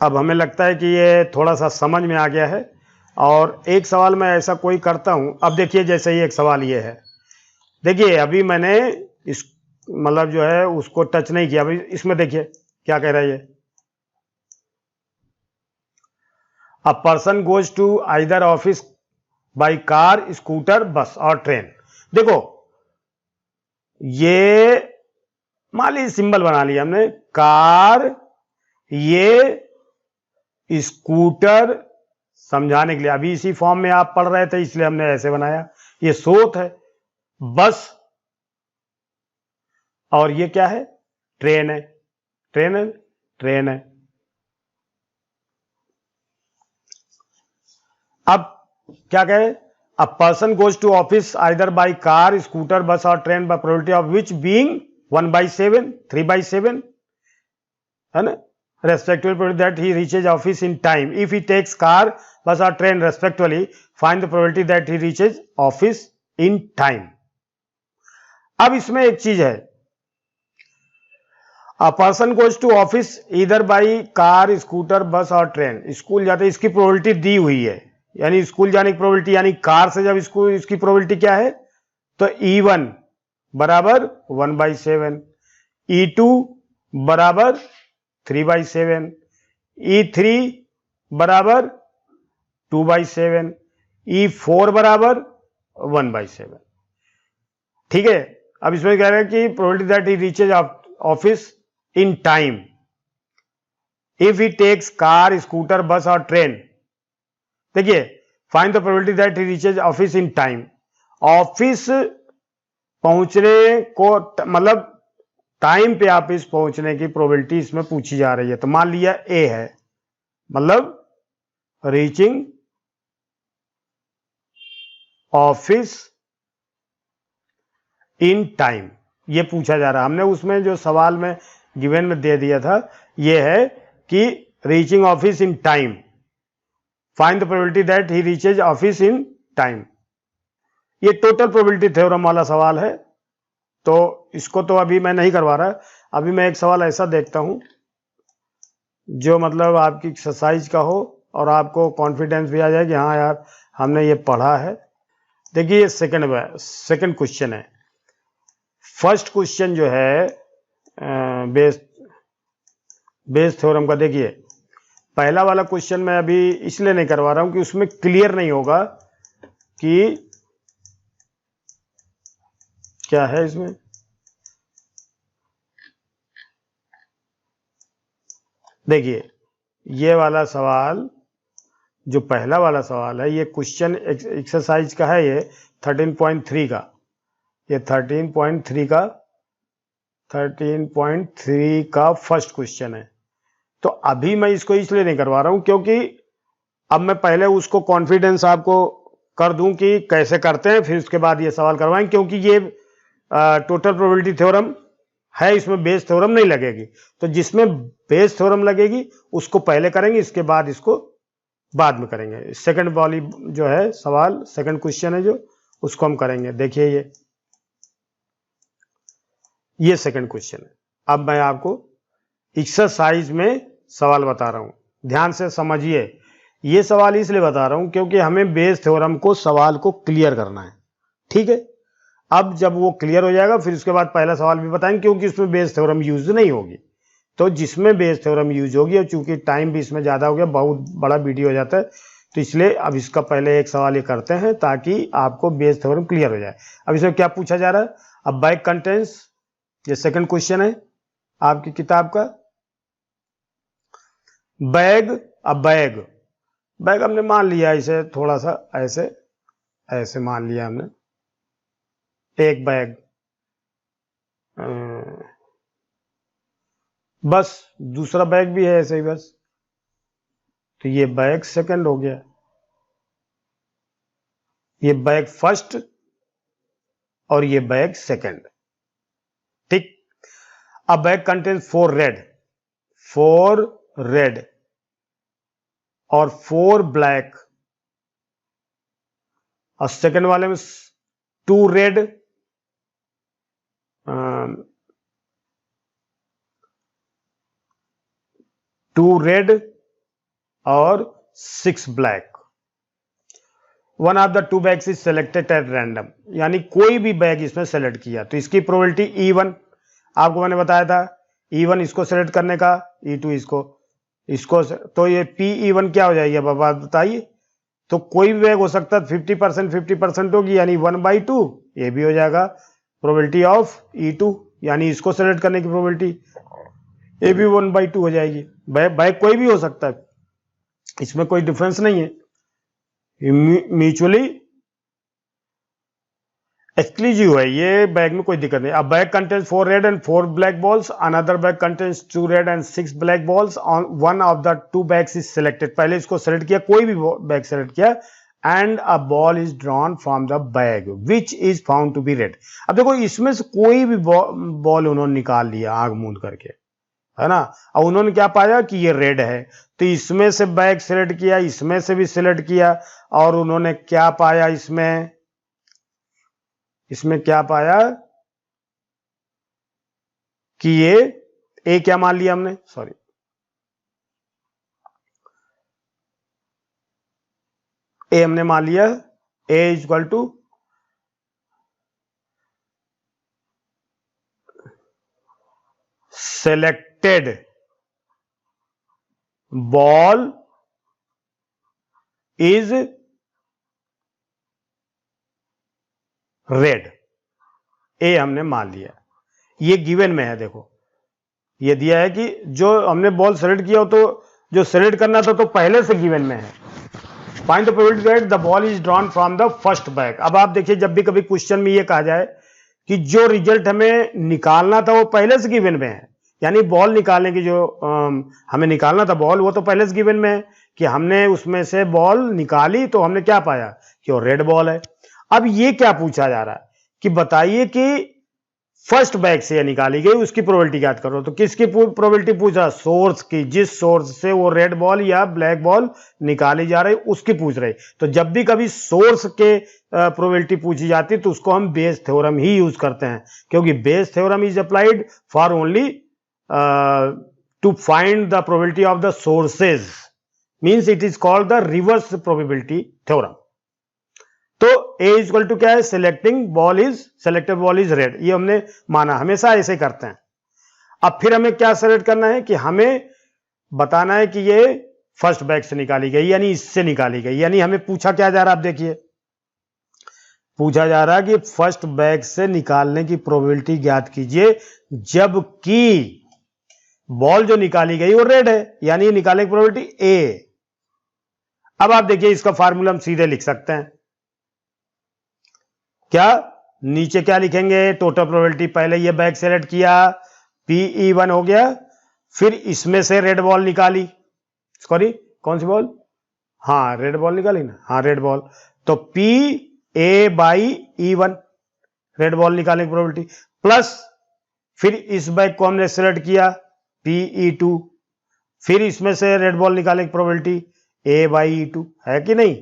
अब हमें लगता है कि ये थोड़ा सा समझ में आ गया है। और एक सवाल मैं ऐसा कोई करता हूं, अब देखिए जैसे ही एक सवाल ये है, देखिए अभी मैंने इस मतलब जो है उसको टच नहीं किया, अभी इसमें देखिए क्या कह रहा है ये, a person goes to either office by car, scooter, bus और ट्रेन। देखो ये मान लीजिए सिंबल बना लिया हमने, कार, ये स्कूटर, समझाने के लिए, अभी इसी फॉर्म में आप पढ़ रहे थे इसलिए हमने ऐसे बनाया, ये स्रोत है, बस, और ये क्या है, ट्रेन है, ट्रेन है, ट्रेन है। अब क्या कहे, a person goes to office either by car, scooter, bus और train by probability of which being 1/7, 3/7, है ना, respectively probability that he reaches office in time. If he takes car, bus or train respectively, find the probability that he reaches office in time. अब इसमें एक चीज है, a person goes to office either by car, scooter, bus और train, school जाते इसकी probability दी हुई है, यानी स्कूल जाने की प्रोबेबिलिटी, यानी कार से जब स्कूल इसकी प्रोबेबिलिटी क्या है, तो E1 बराबर 1/7, E2 बराबर 3/7, E3 बराबर 2/7, E4 बराबर 1/7। ठीक है, अब इसमें कह रहे हैं कि probability that he reaches office in time, if he takes car, scooter, bus और ट्रेन। देखिए find the probability that he reaches office in time, office पहुंचने को मतलब टाइम पे आप इस पहुंचने की प्रोबेबिलिटी इसमें पूछी जा रही है। तो मान लिया ए है, मतलब रीचिंग ऑफिस इन टाइम, ये पूछा जा रहा है। हमने उसमें जो सवाल में गिवन में दे दिया था ये है कि reaching office in time, find the probability that he reaches office in time. ये टोटल प्रोबेबिलिटी थ्योरम वाला सवाल है, तो इसको तो अभी मैं नहीं करवा रहा। अभी मैं एक सवाल ऐसा देखता हूं जो मतलब आपकी एक्सरसाइज का हो और आपको कॉन्फिडेंस भी आ जाए कि हाँ यार हमने ये पढ़ा है। देखिए सेकंड क्वेश्चन है, फर्स्ट क्वेश्चन जो है बेस थ्योरम का। देखिए पहला वाला क्वेश्चन मैं अभी इसलिए नहीं करवा रहा हूं कि उसमें क्लियर नहीं होगा कि क्या है इसमें। देखिए ये वाला सवाल जो पहला वाला सवाल है, ये क्वेश्चन एक्सरसाइज का है, ये 13.3 का, ये 13.3 का फर्स्ट क्वेश्चन है। तो अभी मैं इसको इसलिए नहीं करवा रहा हूं क्योंकि अब मैं पहले उसको कॉन्फिडेंस आपको कर दूं कि कैसे करते हैं, फिर उसके बाद ये सवाल करवाएं, क्योंकि ये टोटल प्रोबेबिलिटी थ्योरम है, इसमें बेस थ्योरम नहीं लगेगी। तो जिसमें बेस थ्योरम लगेगी उसको पहले करेंगे, इसके बाद इसको बाद में करेंगे। सेकंड वाली जो है सवाल, सेकंड क्वेश्चन है जो, उसको हम करेंगे। देखिए ये सेकंड क्वेश्चन है। अब मैं आपको एक्सरसाइज में सवाल बता रहा हूं, ध्यान से समझिए। ये सवाल इसलिए बता रहा हूं क्योंकि हमें बेस थ्योरम को सवाल को क्लियर करना है, ठीक है। अब जब वो क्लियर हो जाएगा फिर उसके बाद पहला सवाल भी बताएंगे, क्योंकि उसमें बेस थ्योरम यूज नहीं होगी। तो जिसमें बेस थ्योरम यूज होगी, और चूंकि टाइम भी इसमें ज्यादा हो गया, बहुत बड़ा वीडियो हो जाता है, तो इसलिए अब इसका पहले एक सवाल ये करते हैं ताकि आपको बेस थ्योरम क्लियर हो जाए। अब इसमें क्या पूछा जा रहा है, अब बैग कंटेंट्स, ये सेकंड क्वेश्चन है आपकी किताब का। बैग, अब बैग हमने मान लिया इसे थोड़ा सा ऐसे मान लिया हमने, एक बैग, बस दूसरा बैग भी है ऐसे ही बस, तो ये बैग सेकंड हो गया, ये बैग फर्स्ट और ये बैग सेकंड, ठीक। अब बैग कंटेन्स 4 रेड, 4 रेड और 4 ब्लैक, और सेकंड वाले में 2 रेड, 2 रेड और 6 black. One of the 2 bags is selected at random, यानी कोई भी बैग इसमें सेलेक्ट किया तो इसकी प्रोबेबिलिटी E1, आपको मैंने बताया था E1 इसको सेलेक्ट करने का, E2 इसको तो ये PE1 क्या हो जाएगी, अब आप बताइए। तो कोई भी बैग हो सकता है, 50% होगी यानी 1/2, ये भी हो जाएगा प्रोबेबिलिटी ऑफ E2, यानी इसको सेलेक्ट करने की प्रोबेबिलिटी ये भी 1/2 हो जाएगी। बैग कोई भी हो सकता है, इसमें कोई डिफरेंस नहीं है, म्यूचुअली एक्सक्लूसिव है, ये बैग में कोई दिक्कत नहीं। अब bag contains 4 red and 4 black balls, another bag contains 2 red and 6 black balls, on one of the 2 bags is selected, पहले इसको सेलेक्ट किया, कोई भी बैग सेलेक्ट किया, and a ball is drawn from the bag which is found to be red. अब देखो इसमें से कोई भी बॉल उन्होंने निकाल लिया आंख मूंद करके, है ना, और उन्होंने क्या पाया कि ये रेड है, तो इसमें से बैग सेलेक्ट किया, इसमें से भी सिलेक्ट किया, और उन्होंने क्या पाया, इसमें क्या पाया कि ये ए क्या मान लिया हमने, सॉरी ए हमने मान लिया, A equal to selected ball is red, A हमने मान लिया, ये गिवन में है। देखो ये दिया है कि जो हमने बॉल सेलेक्ट किया हो तो जो सेलेक्ट करना था तो पहले से गिवन में है। Find the probability that the ball is drawn from the first bag. अब आप देखिए जब भी कभी क्वेश्चन में ये कहा जाए कि जो रिजल्ट हमें निकालना था वो पहले से गिवन में है, यानी बॉल निकालने की जो हमें निकालना था बॉल, वो तो पहले से गिवन में है कि हमने उसमें से बॉल निकाली, तो हमने क्या पाया कि वो रेड बॉल है। अब ये क्या पूछा जा रहा है कि बताइए कि फर्स्ट बैग से ये निकाली गई उसकी प्रोबेबिलिटी ज्ञात करो, तो किसकी प्रोबेबिलिटी पूछ रहा, सोर्स की, जिस सोर्स से वो रेड बॉल या ब्लैक बॉल निकाली जा रही उसकी पूछ रही। तो जब भी कभी सोर्स के प्रोबेबिलिटी पूछी जाती तो उसको हम बेस थ्योरम ही यूज करते हैं, क्योंकि Bayes theorem is applied for only to find the probability of the sources, means it is called the reverse probability theorem. तो A इक्वल टू क्या है, सेलेक्टेड बॉल इज रेड, ये हमने माना, हमेशा ऐसे करते हैं। अब फिर हमें क्या सेलेक्ट करना है कि हमें बताना है कि ये फर्स्ट बैग से निकाली गई, यानी इससे निकाली गई, यानी हमें पूछा क्या जा रहा है, आप देखिए पूछा जा रहा है कि फर्स्ट बैग से निकालने की प्रोबेबिलिटी ज्ञात कीजिए जबकि बॉल जो निकाली गई वो रेड है, यानी निकालने की प्रोबेबिलिटी A। अब आप देखिए इसका फार्मूला हम सीधे लिख सकते हैं, क्या नीचे क्या लिखेंगे, टोटल प्रोबेबिलिटी, पहले ये बैग सेलेक्ट किया PE1 हो गया, फिर इसमें से रेड बॉल निकाली, सॉरी कौन सी बॉल, हाँ रेड बॉल निकाली ना, हाँ रेड बॉल, तो PA/E1 रेड बॉल निकालने की प्रोबेबिलिटी, प्लस फिर इस बैग को हमने सेलेक्ट किया PE2, फिर इसमें से रेड बॉल निकालने की प्रोबेबिलिटी A/E2, है कि नहीं।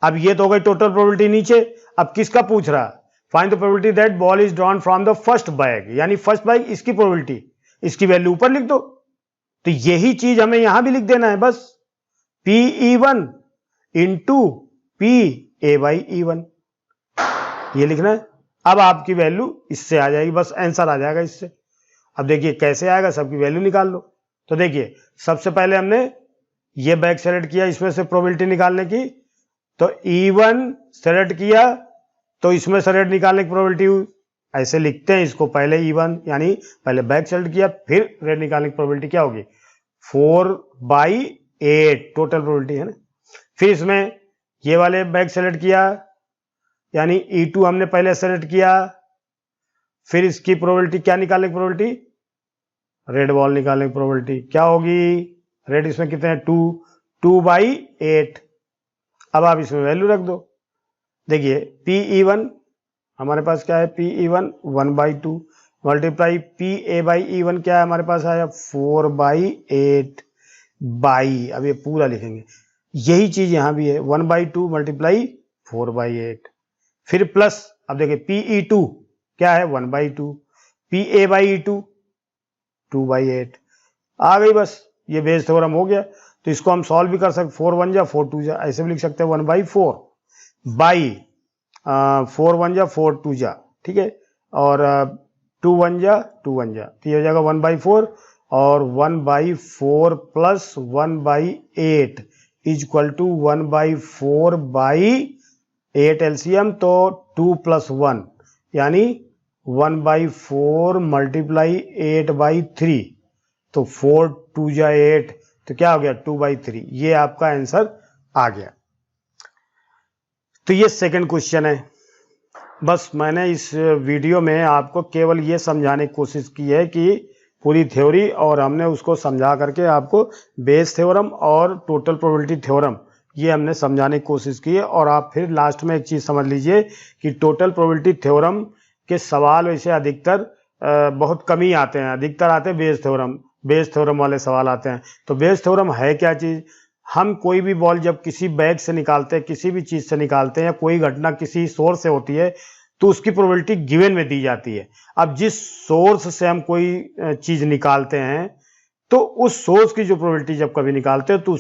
अब ये तो हो गई टोटल प्रोबेबिलिटी नीचे। अब किसका पूछ रहा, find the probability that ball is drawn from the first bag, यानी फर्स्ट बैग इसकी प्रोबेबिलिटी, इसकी वैल्यू ऊपर लिख दो। तो यही चीज हमें यहां भी लिख देना है, बस PE1 इंटू PA/E1 ये लिखना है। अब आपकी वैल्यू इससे आ जाएगी, बस आंसर आ जाएगा इससे। अब देखिए कैसे आएगा, सबकी वैल्यू निकाल लो। तो देखिए सबसे पहले हमने ये बैग सेलेक्ट किया, इसमें से प्रोबेबिलिटी निकालने की, तो E1 सेलेक्ट किया तो इसमें से रेड निकालने की प्रोबेबिलिटी, ऐसे लिखते हैं इसको, पहले E1 यानी पहले बैग सेलेक्ट किया फिर रेड निकालने की प्रोबेबिलिटी क्या होगी 4/8 टोटल प्रोबेबिलिटी है ना। फिर इसमें ये वाले बैग सेलेक्ट किया यानी E2 हमने पहले सेलेक्ट किया, फिर इसकी प्रोबेबिलिटी क्या निकालने की प्रोबेबिलिटी, रेड बॉल निकालने की प्रोबेबिलिटी क्या होगी, रेड इसमें कितने हैं 2/8। अब आप इसमें वैल्यू रख दो। देखिए PE1 हमारे पास क्या है, PE1 1/2, multiply P A by E one क्या है हमारे पास आया 4/8 बाई, अब ये पूरा लिखेंगे, यही चीज यहां भी है 1/2 मल्टीप्लाई 4/8, फिर प्लस, अब देखिए पी ई टू क्या है 1/2, P A by E two 2/8 आ गई, बस ये बेस थ्योरम हो गया। तो इसको हम सॉल्व भी कर सकते, 4 1 जा 4 2 जा, ऐसे भी लिख सकते हैं 1/4 बाई 4 1 जा 4 2 जा, ठीक है, और 2 1 जा 2 1 जा, तो ये हो जाएगा 1/4 और 1/4 plus 1/8 is equal to 1/4 by 8 LCM, तो 2 + 1 यानी 1/4 मल्टीप्लाई 8/3, तो 4 2 जा 8, तो क्या हो गया 2/3, ये आपका आंसर आ गया। तो ये सेकंड क्वेश्चन है। बस मैंने इस वीडियो में आपको केवल ये समझाने की कोशिश की है कि पूरी थ्योरी, और हमने उसको समझा करके आपको बेस थ्योरम और टोटल प्रोबेबिलिटी थ्योरम ये हमने समझाने की कोशिश की है। और आप फिर लास्ट में एक चीज़ समझ लीजिए कि टोटल प्रोबेबिलिटी थ्योरम के सवाल वैसे अधिकतर बहुत कम ही आते हैं, अधिकतर आते हैं बेस थ्योरम वाले सवाल आते हैं। तो बेस थ्योरम है क्या चीज़? हम कोई भी बॉल जब किसी बैग से निकालते हैं, किसी भी चीज़ से निकालते हैं, या कोई घटना किसी सोर्स से होती है, तो उसकी प्रोबेबिलिटी गिवन में दी जाती है। अब जिस सोर्स से हम कोई चीज़ निकालते हैं, तो उस सोर्स की जो प्रोबेबिलिटी जब कभी निकालते हैं, तो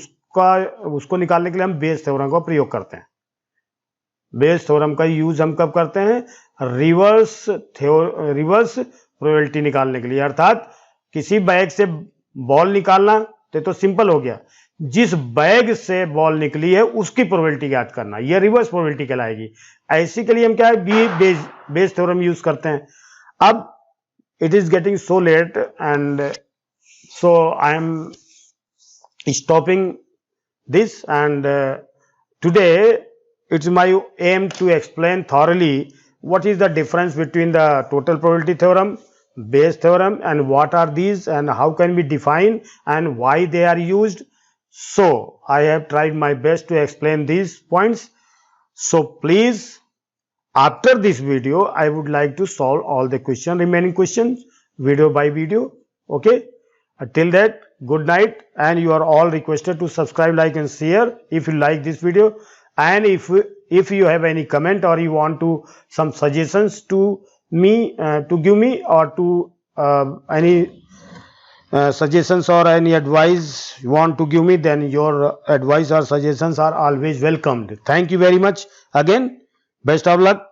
उसको निकालने के लिए हम बेस थ्योरम का प्रयोग करते हैं। बेस थ्योरम का यूज हम कब करते हैं? रिवर्स प्रोबेबिलिटी निकालने के लिए। अर्थात किसी बैग से बॉल निकालना तो सिंपल हो गया, जिस बैग से बॉल निकली है उसकी प्रोबेबिलिटी ज्ञात करना, यह रिवर्स प्रोबेबिलिटी कहलाएगी। ऐसी के लिए हम क्या है बेस थ्योरम यूज करते हैं। अब it is getting so let and so I am stopping this, and today it's my aim to explain thoroughly what is the difference between the total probability theorem, Bayes theorem, and what are these and how can we define and why they are used. So I have tried my best to explain these points. So please, after this video I would like to solve all the remaining questions video by video. Okay, till that, good night, and you are all requested to subscribe, like and share if you like this video. And if you have any comment or you want to some suggestions to me to give me, or to any suggestions or any advice you want to give me, then your advice or suggestions are always welcomed. Thank you very much. Again, best of luck.